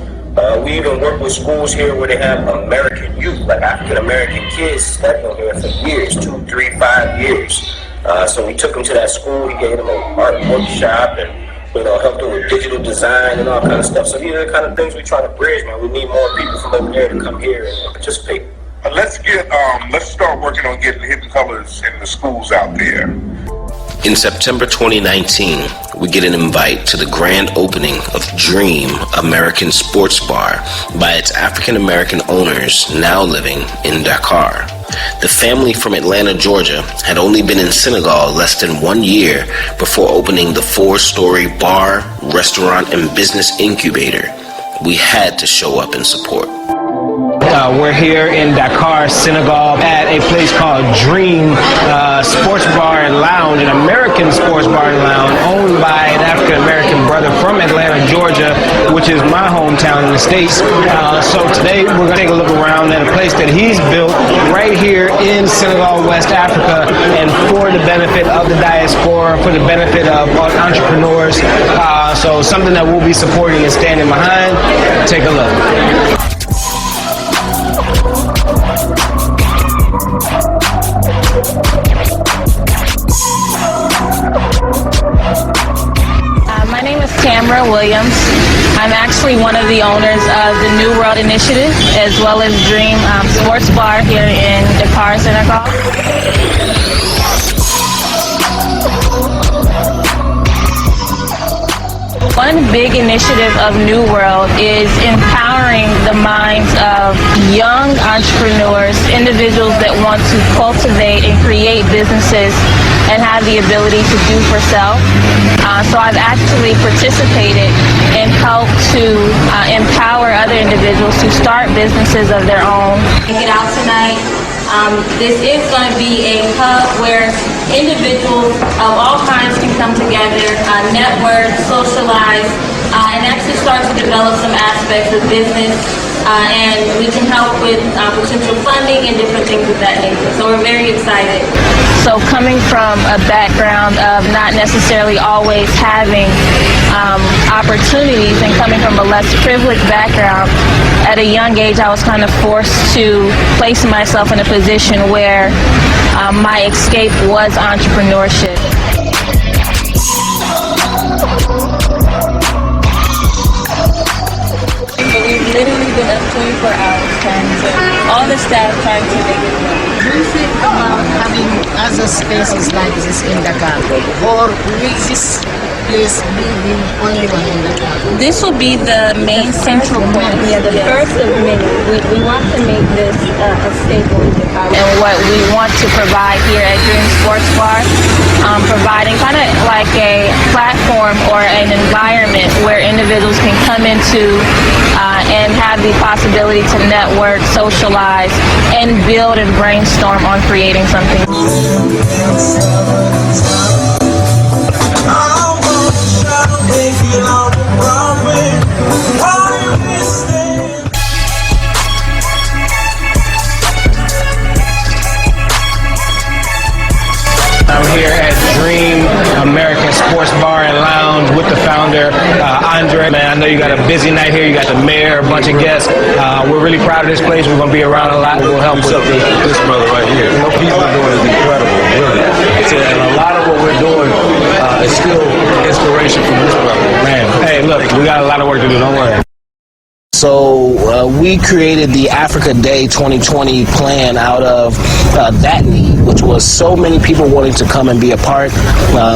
We even work with schools here where they have American youth, like African American kids studying here for years, 2, 3, 5 years. So we took them to that school. He gave them an art workshop and helped them with digital design and all kind of stuff. So these are the kind of things we try to bridge, man. We need more people from over there to come here and participate. Let's start working on getting Hidden Colors in the schools out there. In September 2019, we get an invite to the grand opening of Dream American Sports Bar by its African American owners now living in Dakar. The family from Atlanta, Georgia had only been in Senegal less than 1 year before opening the 4-story bar, restaurant, and business incubator. We had to show up and support. We're here in Dakar, Senegal, at a place called Dream Sports Bar and Lounge, an American sports bar and lounge owned by an African-American brother from Atlanta, Georgia, which is my hometown in the States. So today we're going to take a look around at a place that he's built right here in Senegal West Africa, and for the benefit of the diaspora, for the benefit of entrepreneurs. So something that we'll be supporting and standing behind. Take a look. My name is Tamara Williams. I'm actually one of the owners of the New World Initiative as well as Dream Sports Bar here in Dakar, Senegal. One big initiative of New World is empowering the minds of young entrepreneurs, individuals that want to cultivate and create businesses and have the ability to do for self. So I've actually participated and helped to empower other individuals to start businesses of their own. Get out tonight. This is going to be a hub where individuals of all kinds can come together, network, socialize, and actually start to develop some aspects of business. And we can help with potential funding and different things of that nature. So we're very excited. So coming from a background of not necessarily always having opportunities and coming from a less privileged background, at a young age I was kind of forced to place myself in a position where my escape was entrepreneurship. We've literally been up 24 hours trying to, all the staff trying to make it work. Do you think about having other spaces like this in Dakar, or will this place be the only one in Dakar? This will be the main central point, the first of many. We want to make this a staple in Dakar. And what we want to provide here at Dream Sports Bar, providing kind of like a platform or an environment where individuals can come into and have the possibility to network, socialize, and build and brainstorm on creating something. I'm here at Dream American Sports Bar and Lounge with the founder, Andre. Man, I know you got a busy night here. You got the mayor, a bunch of guests. We're really proud of this place. We're going to be around a lot. We'll help with this brother right here. What he's been doing is incredible, really. And a lot of what we're doing is still inspiration from this brother. Man, hey, look, we got a lot of work to do. Don't worry. So So we created the Africa Day 2020 plan out of that need, which was so many people wanting to come and be a part.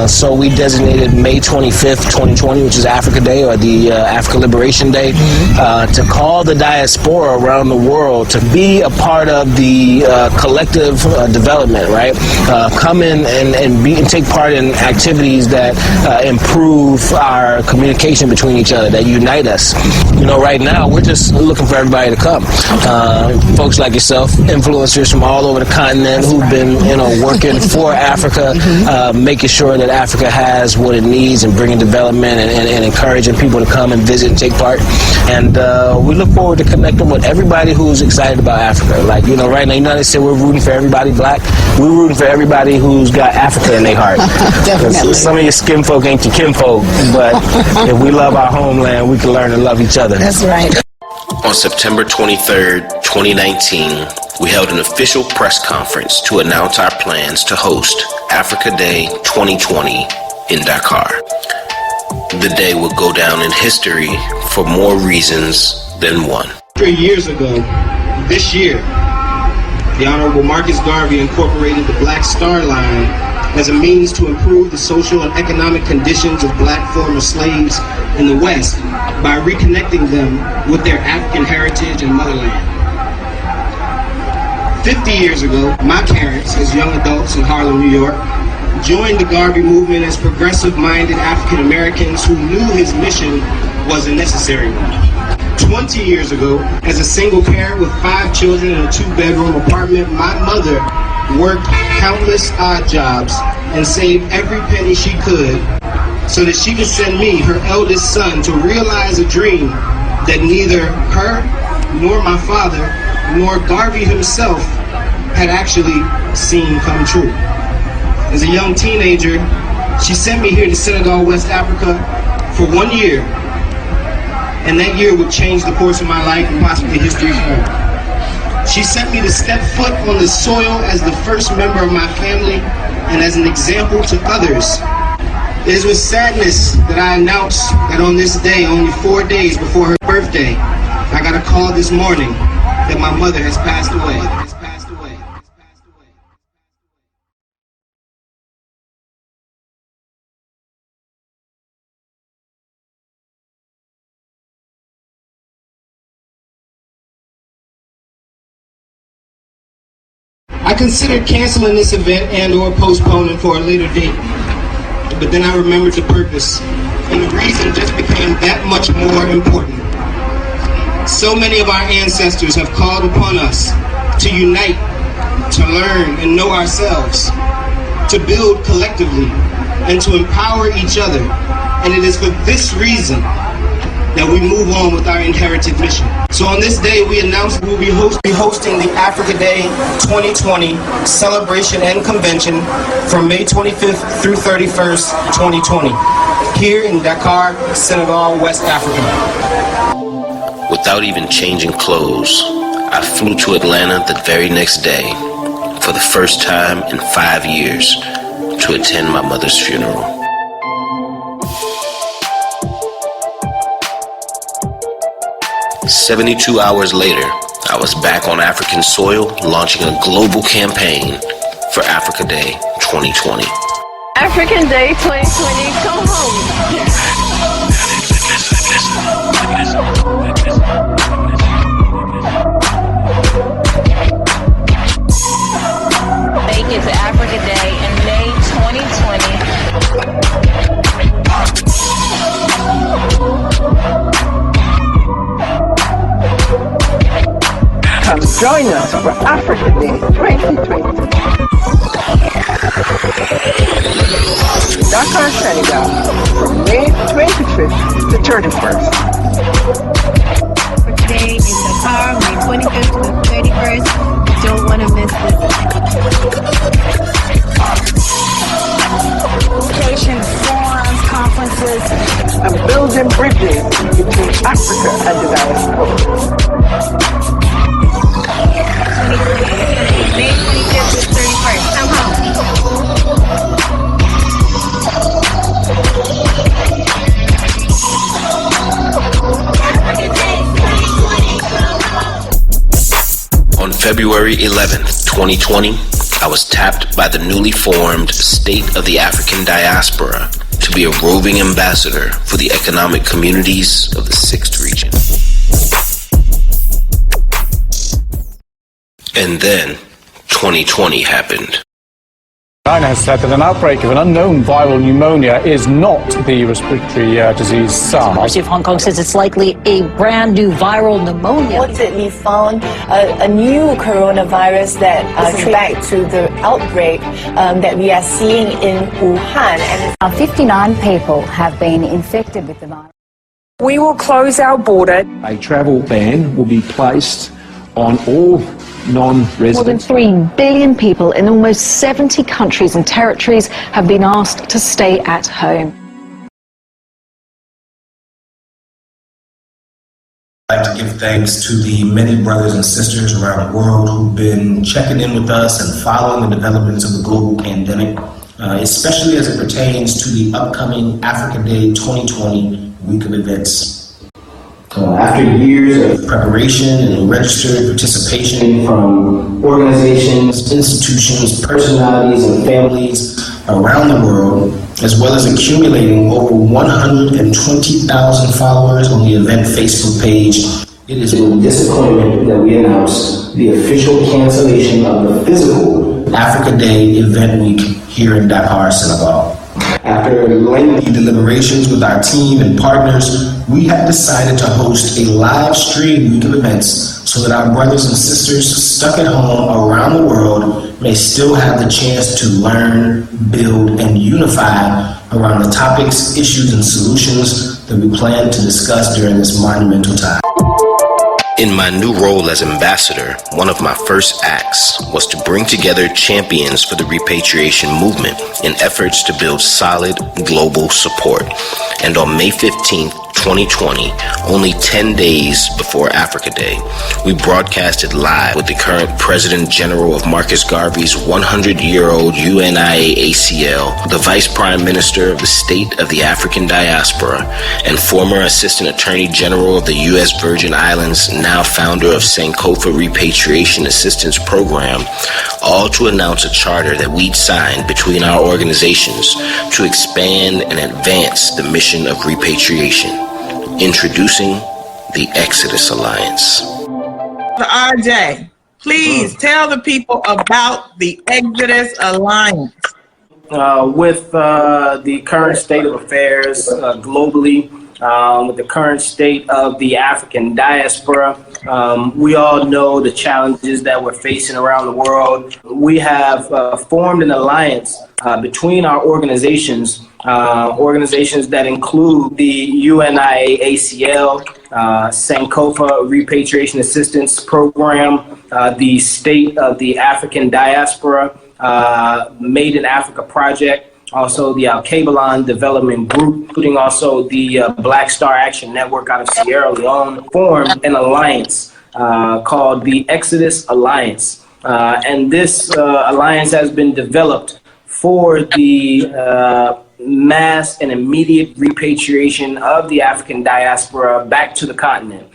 So we designated May 25th, 2020, which is Africa Day, or the Africa Liberation Day, to call the diaspora around the world to be a part of the collective development, right? Come in and take part in activities that improve our communication between each other, that unite us. You know, right now we're just looking for everybody to come. Folks like yourself, influencers from all over the continent who've been, you know, working for Africa, making sure that Africa has what it needs and bringing development and encouraging people to come and visit and take part. And we look forward to connecting with everybody who's excited about Africa. Like, you know, right now, you know, they say we're rooting for everybody black. We're rooting for everybody who's got Africa in their heart. Definitely. Some of your skin folk ain't your kinfolk, but if we love our homeland, we can learn to love each other. That's right. On September 23rd, 2019, we held an official press conference to announce our plans to host Africa Day 2020 in Dakar. The day will go down in history for more reasons than one. 3 years ago, this year, the Honorable Marcus Garvey incorporated the Black Star Line as a means to improve the social and economic conditions of black former slaves in the West by reconnecting them with their African heritage and motherland. 50 years ago, my parents, as young adults in Harlem, New York, joined the Garvey movement as progressive-minded African Americans who knew his mission was a necessary one. 20 years ago, as a single parent with 5 children in a 2-bedroom apartment, my mother worked countless odd jobs and saved every penny she could so that she could send me, her eldest son, to realize a dream that neither her, nor my father, nor Garvey himself had actually seen come true. As a young teenager, she sent me here to Senegal West Africa for 1 year, and that year would change the course of my life and possibly history forever. She sent me to step foot on the soil as the first member of my family and as an example to others. It is with sadness that I announce that on this day, only 4 days before her birthday, I got a call this morning that my mother has passed away. I considered canceling this event and or postponing for a later date, but then I remembered the purpose, and the reason just became that much more important. So many of our ancestors have called upon us to unite, to learn and know ourselves, to build collectively, and to empower each other. And it is for this reason that we move on with our inherited mission. So on this day, we announced we will be hosting the Africa Day 2020 celebration and convention from May 25th through 31st, 2020, here in Dakar, Senegal, West Africa. Without even changing clothes, I flew to Atlanta the very next day for the first time in 5 years to attend my mother's funeral. 72 hours later, I was back on African soil, launching a global campaign for Africa Day 2020. African Day 2020, come home. Make it to Africa Day in May 2020. Come join us for Africa Day 2020. Dakar, Senegal, from May 25th to 31st. Africa Day in Dakar, May 25th to the 31st. You don't want to miss this. Education, forums, conferences, and building bridges between Africa and the diaspora. May 25th to 31st. Come home. Africa Day 2020. February 11th, 2020, I was tapped by the newly formed State of the African Diaspora to be a roving ambassador for the economic communities of the 6th region. And then 2020 happened. China has said that an outbreak of an unknown viral pneumonia is not the respiratory disease SARS. University of Hong Kong says it's likely a brand new viral pneumonia. Reportedly found a new coronavirus that traced back to the outbreak that we are seeing in Wuhan. And 59 people have been infected with the virus. We will close our border. A travel ban will be placed on all non-residents. More than 3 billion people in almost 70 countries and territories have been asked to stay at home. I'd like to give thanks to the many brothers and sisters around the world who've been checking in with us and following the developments of the global pandemic, especially as it pertains to the upcoming Africa Day 2020 week of events. After years of preparation and registered participation from organizations, institutions, personalities, and families around the world, as well as accumulating over 120,000 followers on the event Facebook page, it is with disappointment that we announce the official cancellation of the physical Africa Day event week here in Dakar, Senegal. After lengthy deliberations with our team and partners, we have decided to host a live stream week of events so that our brothers and sisters stuck at home around the world may still have the chance to learn, build, and unify around the topics, issues, and solutions that we plan to discuss during this monumental time. In my new role as ambassador, one of my first acts was to bring together champions for the repatriation movement in efforts to build solid global support. And on May 15th, 2020, only 10 days before Africa Day, we broadcasted live with the current President General of Marcus Garvey's 100-year-old UNIA ACL, the Vice Prime Minister of the State of the African Diaspora, and former Assistant Attorney General of the U.S. Virgin Islands, now founder of Sankofa Repatriation Assistance Program, all to announce a charter that we'd signed between our organizations to expand and advance the mission of repatriation. Introducing the Exodus Alliance. RJ, please tell the people about the Exodus Alliance. With the current state of affairs globally, with the current state of the African diaspora, we all know the challenges that we're facing around the world. We have formed an alliance between our organizations, organizations that include the UNIA ACL, Sankofa Repatriation Assistance Program, the State of the African Diaspora, Made in Africa Project, also the Alkebulan Development Group, including also the Black Star Action Network out of Sierra Leone, formed an alliance called the Exodus Alliance. And this alliance has been developed for the mass and immediate repatriation of the African diaspora back to the continent.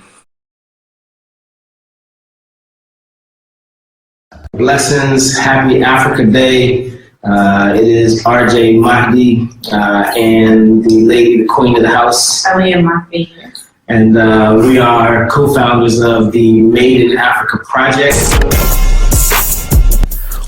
Blessings, happy Africa Day. It is RJ Mahdi and the lady, the queen of the house, Aliyah and Mahdi. And we are co-founders of the Made in Africa Project.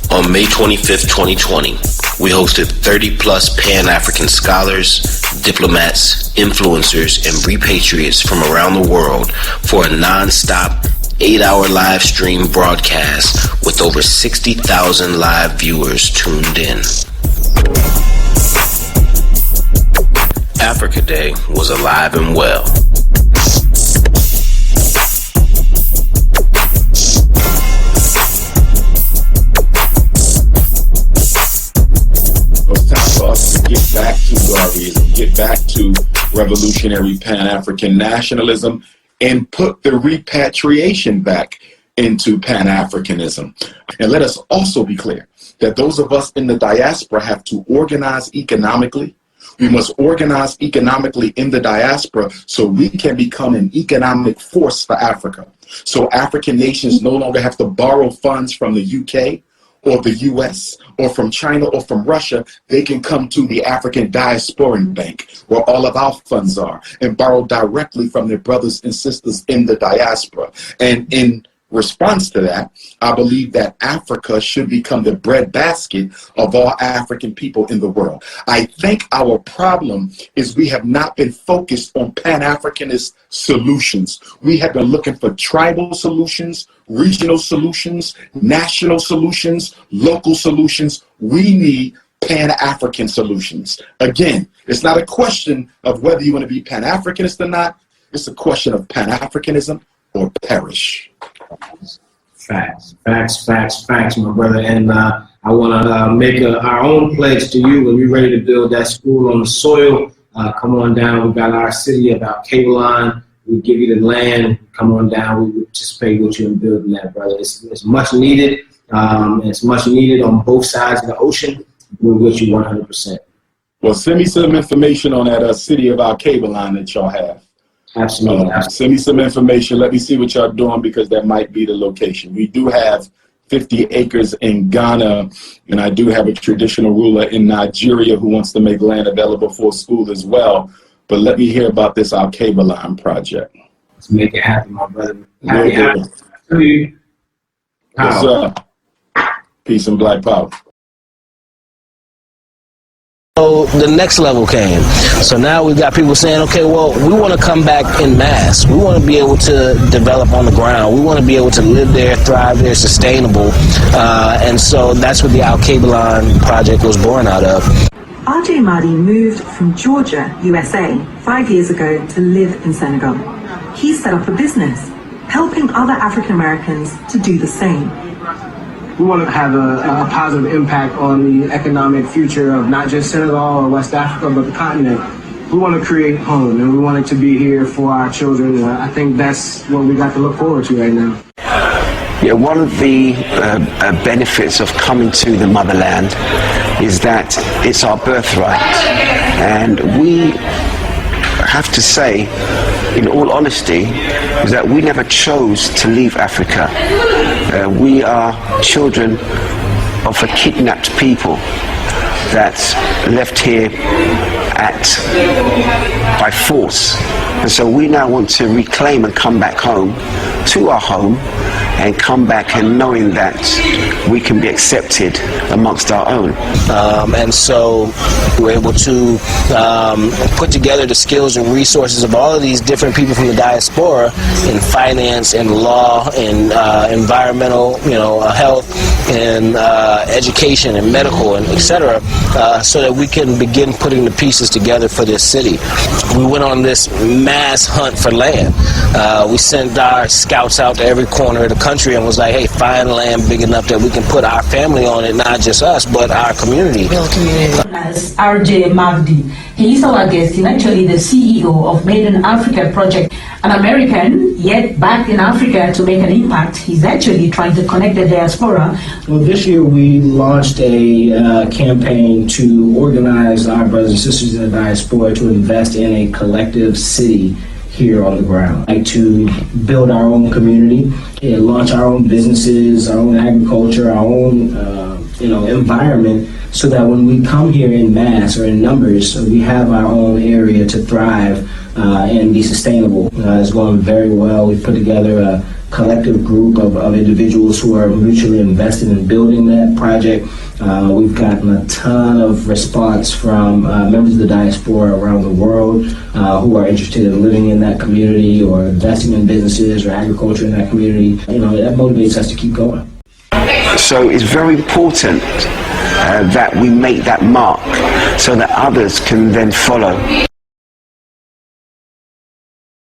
On May 25th, 2020, we hosted 30-plus Pan-African scholars, diplomats, influencers, and repatriates from around the world for a non-stop 8-hour live stream broadcast with over 60,000 live viewers tuned in. Africa Day was alive and well. It's time for us to get back to Garveyism, get back to revolutionary Pan-African nationalism, and put the repatriation back into Pan-Africanism. And let us also be clear that those of us in the diaspora have to organize economically, We must organize economically in the diaspora so we can become an economic force for Africa. So African nations no longer have to borrow funds from the UK or the US or from China or from Russia. They can come to the African Diasporan Bank, where all of our funds are, and borrow directly from their brothers and sisters in the diaspora. And in response to that, I believe that Africa should become the breadbasket of all African people in the world. I think our problem is we have not been focused on Pan-Africanist solutions. We have been looking for tribal solutions, regional solutions, national solutions, local solutions. We need Pan-African solutions. Again, it's not a question of whether you want to be Pan-Africanist or not. It's a question of Pan-Africanism or perish. Facts, my brother. And I want to make our own pledge to you when we're ready to build that school on the soil. Come on down. We've got our city of Alkebulan. We give you the land. Come on down. We participate with you in building that, brother. It's much needed. It's much needed on both sides of the ocean. We're with you 100%. Well, send me some information on that city of Alkebulan that y'all have. Absolutely. Send me some information. Let me see what y'all doing, because that might be the location. We do have 50 acres in Ghana, and I do have a traditional ruler in Nigeria who wants to make land available for school as well. But let me hear about this Alkebulan project. Let's make it happen, my brother. What's up? Peace and black power. So the next level came. So now we've got people saying, okay, well, we want to come back in mass. We want to be able to develop on the ground. We want to be able to live there, thrive there, sustainable. And so that's what the Alkebulan project was born out of. RJ Mahdi moved from Georgia, USA, 5 years ago to live in Senegal. He set up a business, helping other African Americans to do the same. We want to have a positive impact on the economic future of not just Senegal or West Africa, but the continent. We want to create home, and we want it to be here for our children. I think that's what we got to look forward to right now. Yeah, one of the benefits of coming to the motherland is that it's our birthright. And we have to say, in all honesty, is that we never chose to leave Africa. We are children of a kidnapped people that left here by force. And so we now want to reclaim and come back home, to our home, and come back and knowing that we can be accepted amongst our own. And so we're able to put together the skills and resources of all of these different people from the diaspora in finance and law and environmental, health and education and medical and etc. So that we can begin putting the pieces together for this city. We went on this mass hunt for land. We sent our scouts out to every corner of the country and was like, hey, find land big enough that we can put our family on it, not just us, but our community. As RJ Mahdi, he is our guest. He's actually the CEO of Made in Africa project, an American, yet back in Africa to make an impact. He's actually trying to connect the diaspora. Well, this year we launched a campaign to organize our brothers and sisters in the diaspora to invest in a collective city here on the ground. Like to build our own community and launch our own businesses, our own agriculture, our own environment, so that when we come here in mass or in numbers, we have our own area to thrive and be sustainable. It's going very well. We've put together a collective group of individuals who are mutually invested in building that project. We've gotten a ton of response from members of the diaspora around the world who are interested in living in that community or investing in businesses or agriculture in that community. That motivates us to keep going. So it's very important that we make that mark so that others can then follow.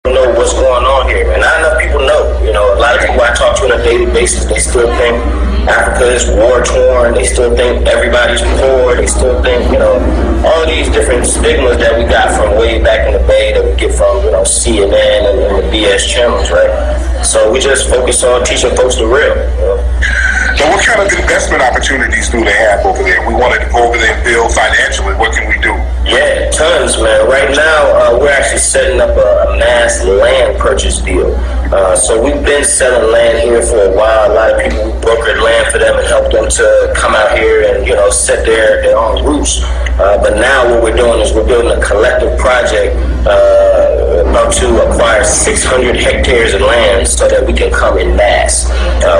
Know what's going on here, and not enough people know. A lot of people I talk to on a daily basis, they still think Africa is war-torn. They still think everybody's poor. They still think, all of these different stigmas that we got from way back in the Bay that we get from, CNN and the BS channels, right? So we just focus on teaching folks the real. So what kind of investment opportunities do they have over there? We wanted to go over there and build financially. What can we do? Yeah, funds, man. Right now, we're actually setting up a mass land purchase deal. So we've been selling land here for a while. A lot of people brokered land for them and helped them to come out here and, you know, set their own roots. But now what we're doing is we're building a collective project about to acquire 600 hectares of land so that we can come in mass.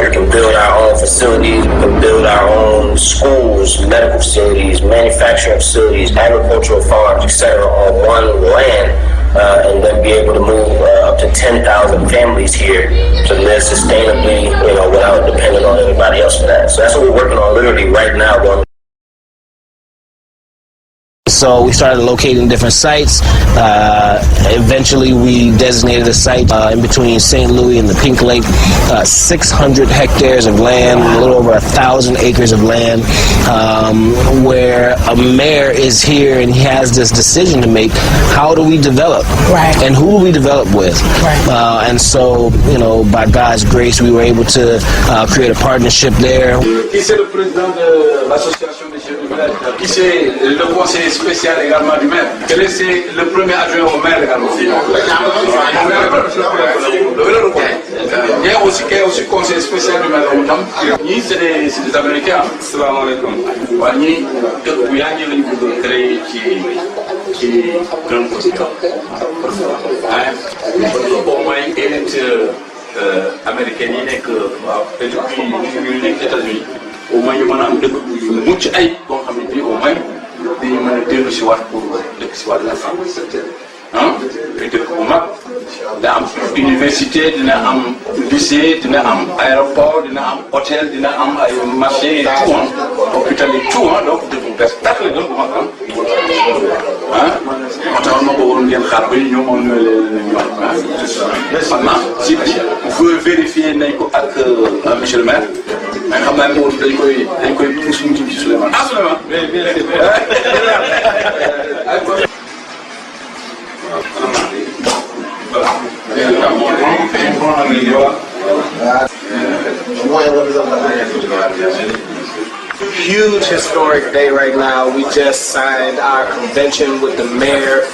We can build our own facilities, we can build our own schools, medical facilities, manufacturing facilities, agricultural farms, etc. on one land, and then be able to move up to 10,000 families here to live sustainably, you know, without depending on anybody else for that. So that's what we're working on literally right now. So we started locating different sites. Eventually we designated a site in between St. Louis and the Pink Lake, 600 hectares of land, a little over 1,000 acres of land, where a mayor is here and he has this decision to make. How do we develop? Right. And who do we develop with? Right. And so, you know, by God's grace, we were able to create a partnership there. Qui c'est le président de l'association des chefs du village? Qui c'est le conseiller spécial également du maire? Quel est le premier adjoint au maire également? Il y a aussi conseiller spécial du maire. Ni c'est des Américains. Salam alaikum. Ni que vous y avez le niveau de créer qui grand position. Au moins élite américaine yi nekk depuis ñu nekk États-Unis au moins ñu mën a am dëkk bu mucc ay boo xam ne bii au moins dañu mën a dellu si waat pour dëkk si waat la France ah te dëkk bu mag dina am université dina am lycée dina am aéroport dina am hôtel dina am ay marché et tout hôpital et tout donc dëkk bu bees tax la doon bu mag ah moo tax ma bëggoon ngeen xaar ba ñoom moom ñooy leen maintenant si vous vérifier nañ ko ak monsieur le maire mais xam naa ne moom dañ koy pousse mu jëm ci Souleymane. Ah Souleymane. Huge historic day right now. We just signed our convention with the mayor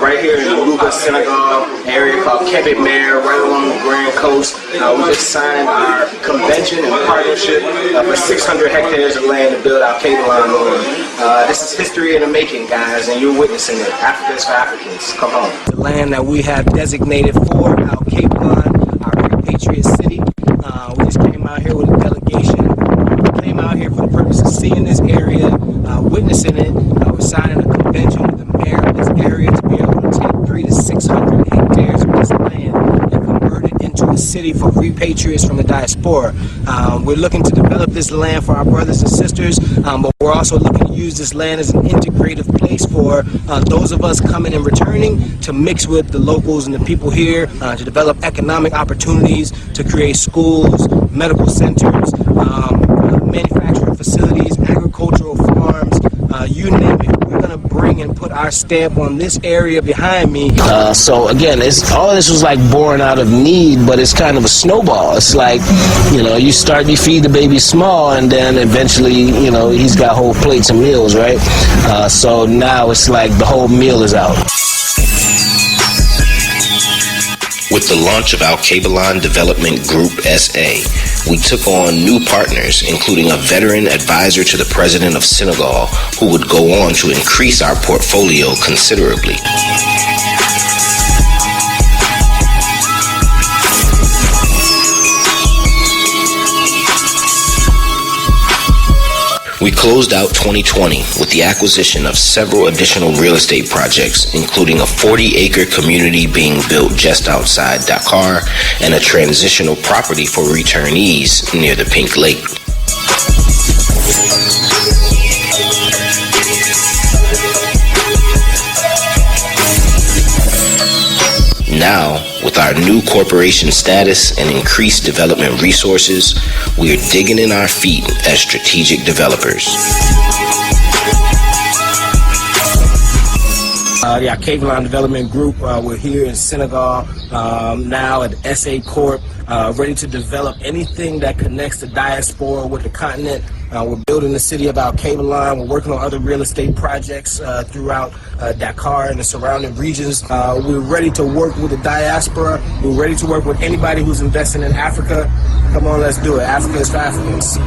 right here in Louga, Senegal, area called Kabalon, right along the Grand Coast. We just signed our convention and partnership for 600 hectares of land to build Alkebulan on. This is history in the making, guys, and you're witnessing it. Africans for Africans. Come home. The land that we have designated for Alkebulan, our repatriate city. We just came out here with a delegation. Out here for the purpose of seeing this area, witnessing it. We're signing a convention with the mayor of this area to be able to take 300 to 600 hectares of this land and convert it into a city for repatriates from the diaspora. We're looking to develop this land for our brothers and sisters, but we're also looking to use this land as an integrative place for those of us coming and returning to mix with the locals and the people here to develop economic opportunities, to create schools, medical centers, manufacturing facilities, agricultural farms, you name it. We're going to bring and put our stamp on this area behind me. So again, all of this was like born out of need, but it's kind of a snowball. It's like, you know, you feed the baby small, and then eventually, you know, he's got whole plates of meals, right? So now it's like the whole meal is out. With the launch of Alkebulan Development Group SA, we took on new partners, including a veteran advisor to the President of Senegal, who would go on to increase our portfolio considerably. We closed out 2020 with the acquisition of several additional real estate projects, including a 40-acre community being built just outside Dakar and a transitional property for returnees near the Pink Lake. Now, with our new corporation status and increased development resources, we are digging in our feet as strategic developers. The Alkebulan Development Group, we're here in Senegal now at SA Corp, ready to develop anything that connects the diaspora with the continent. We're building the city of Alkebulan. We're working on other real estate projects throughout Dakar and the surrounding regions. We're ready to work with the diaspora. We're ready to work with anybody who's investing in Africa. Come on, let's do it. Africa is for Africans.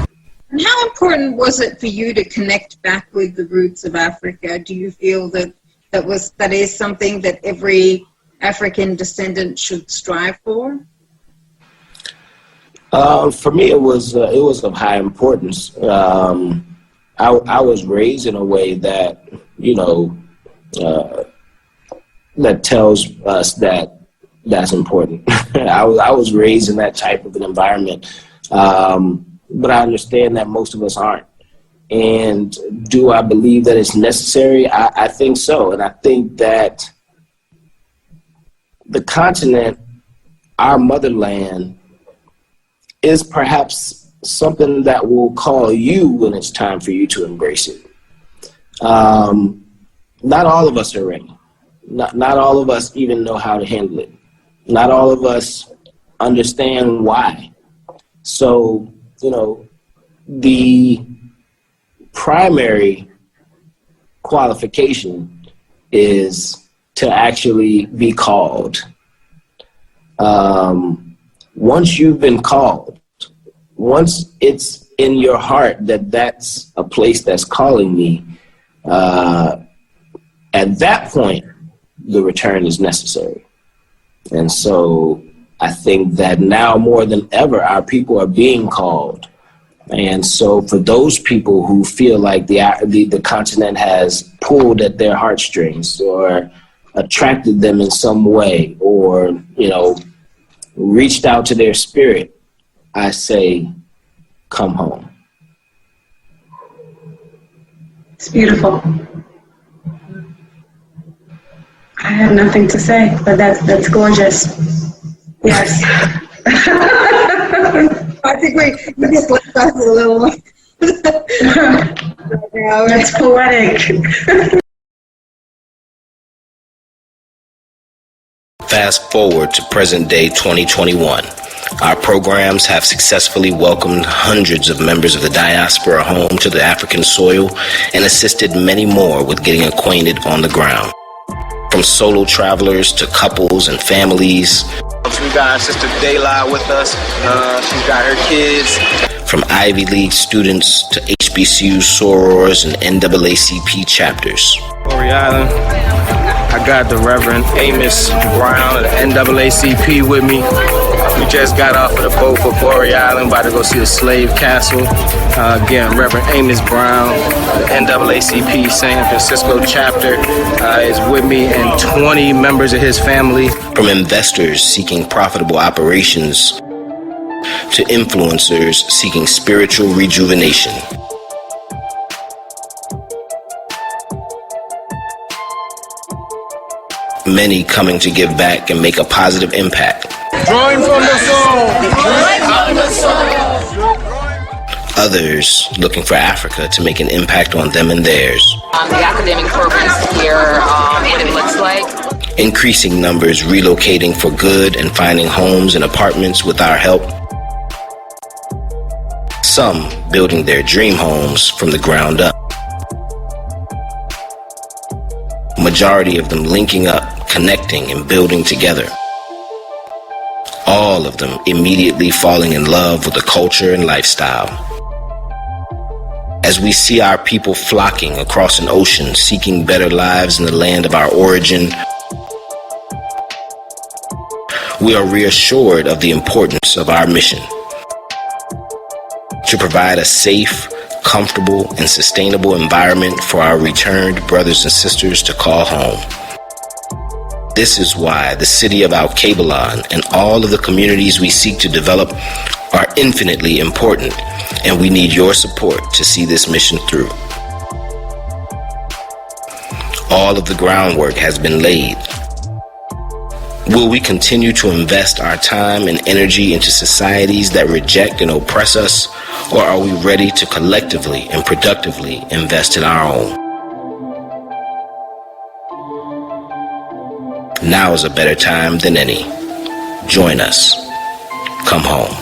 And how important was it for you to connect back with the roots of Africa? Do you feel that that is something that every African descendant should strive for? For me, it was of high importance. I was raised in a way that, you know, that tells us that that's important. I was raised in that type of an environment, but I understand that most of us aren't. And do I believe that it's necessary? I think so. And I think that the continent, our motherland, is perhaps something that will call you when it's time for you to embrace it. Not all of us are ready. Not all of us even know how to handle it. Not all of us understand why. So, you know, the primary qualification is to actually be called. Once you've been called, once it's in your heart that that's a place that's calling me, at that point, the return is necessary. And so I think that now more than ever, our people are being called. And so for those people who feel like the continent has pulled at their heartstrings or attracted them in some way, or, you know, reached out to their spirit, I say, come home. It's beautiful. I have nothing to say, but that's gorgeous. Yes. I think we just left us a little. That's poetic. Fast forward to present day 2021. Our programs have successfully welcomed hundreds of members of the diaspora home to the African soil and assisted many more with getting acquainted on the ground. From solo travelers to couples and families. We got Sister Dayla with us. She's got her kids. From Ivy League students to HBCU sorors and NAACP chapters. Glory Island. I got the Reverend Amos Brown of the NAACP with me. We just got off of the boat for Glory Island, about to go see the Slave Castle. Again, Reverend Amos Brown of the NAACP San Francisco chapter is with me, and 20 members of his family. From investors seeking profitable operations to influencers seeking spiritual rejuvenation. Many coming to give back and make a positive impact. Drawing from the soul. Drawing from the soul. Others looking for Africa to make an impact on them and theirs. The academic programs here, what it looks like. Increasing numbers relocating for good and finding homes and apartments with our help. Some building their dream homes from the ground up. Majority of them linking up, connecting, and building together. All of them immediately falling in love with the culture and lifestyle. As we see our people flocking across an ocean, seeking better lives in the land of our origin, we are reassured of the importance of our mission to provide a safe, comfortable, and sustainable environment for our returned brothers and sisters to call home. This is why the city of Alkebulan and all of the communities we seek to develop are infinitely important, and we need your support to see this mission through. All of the groundwork has been laid. Will we continue to invest our time and energy into societies that reject and oppress us, or are we ready to collectively and productively invest in our own? Now is a better time than any. Join us. Come home.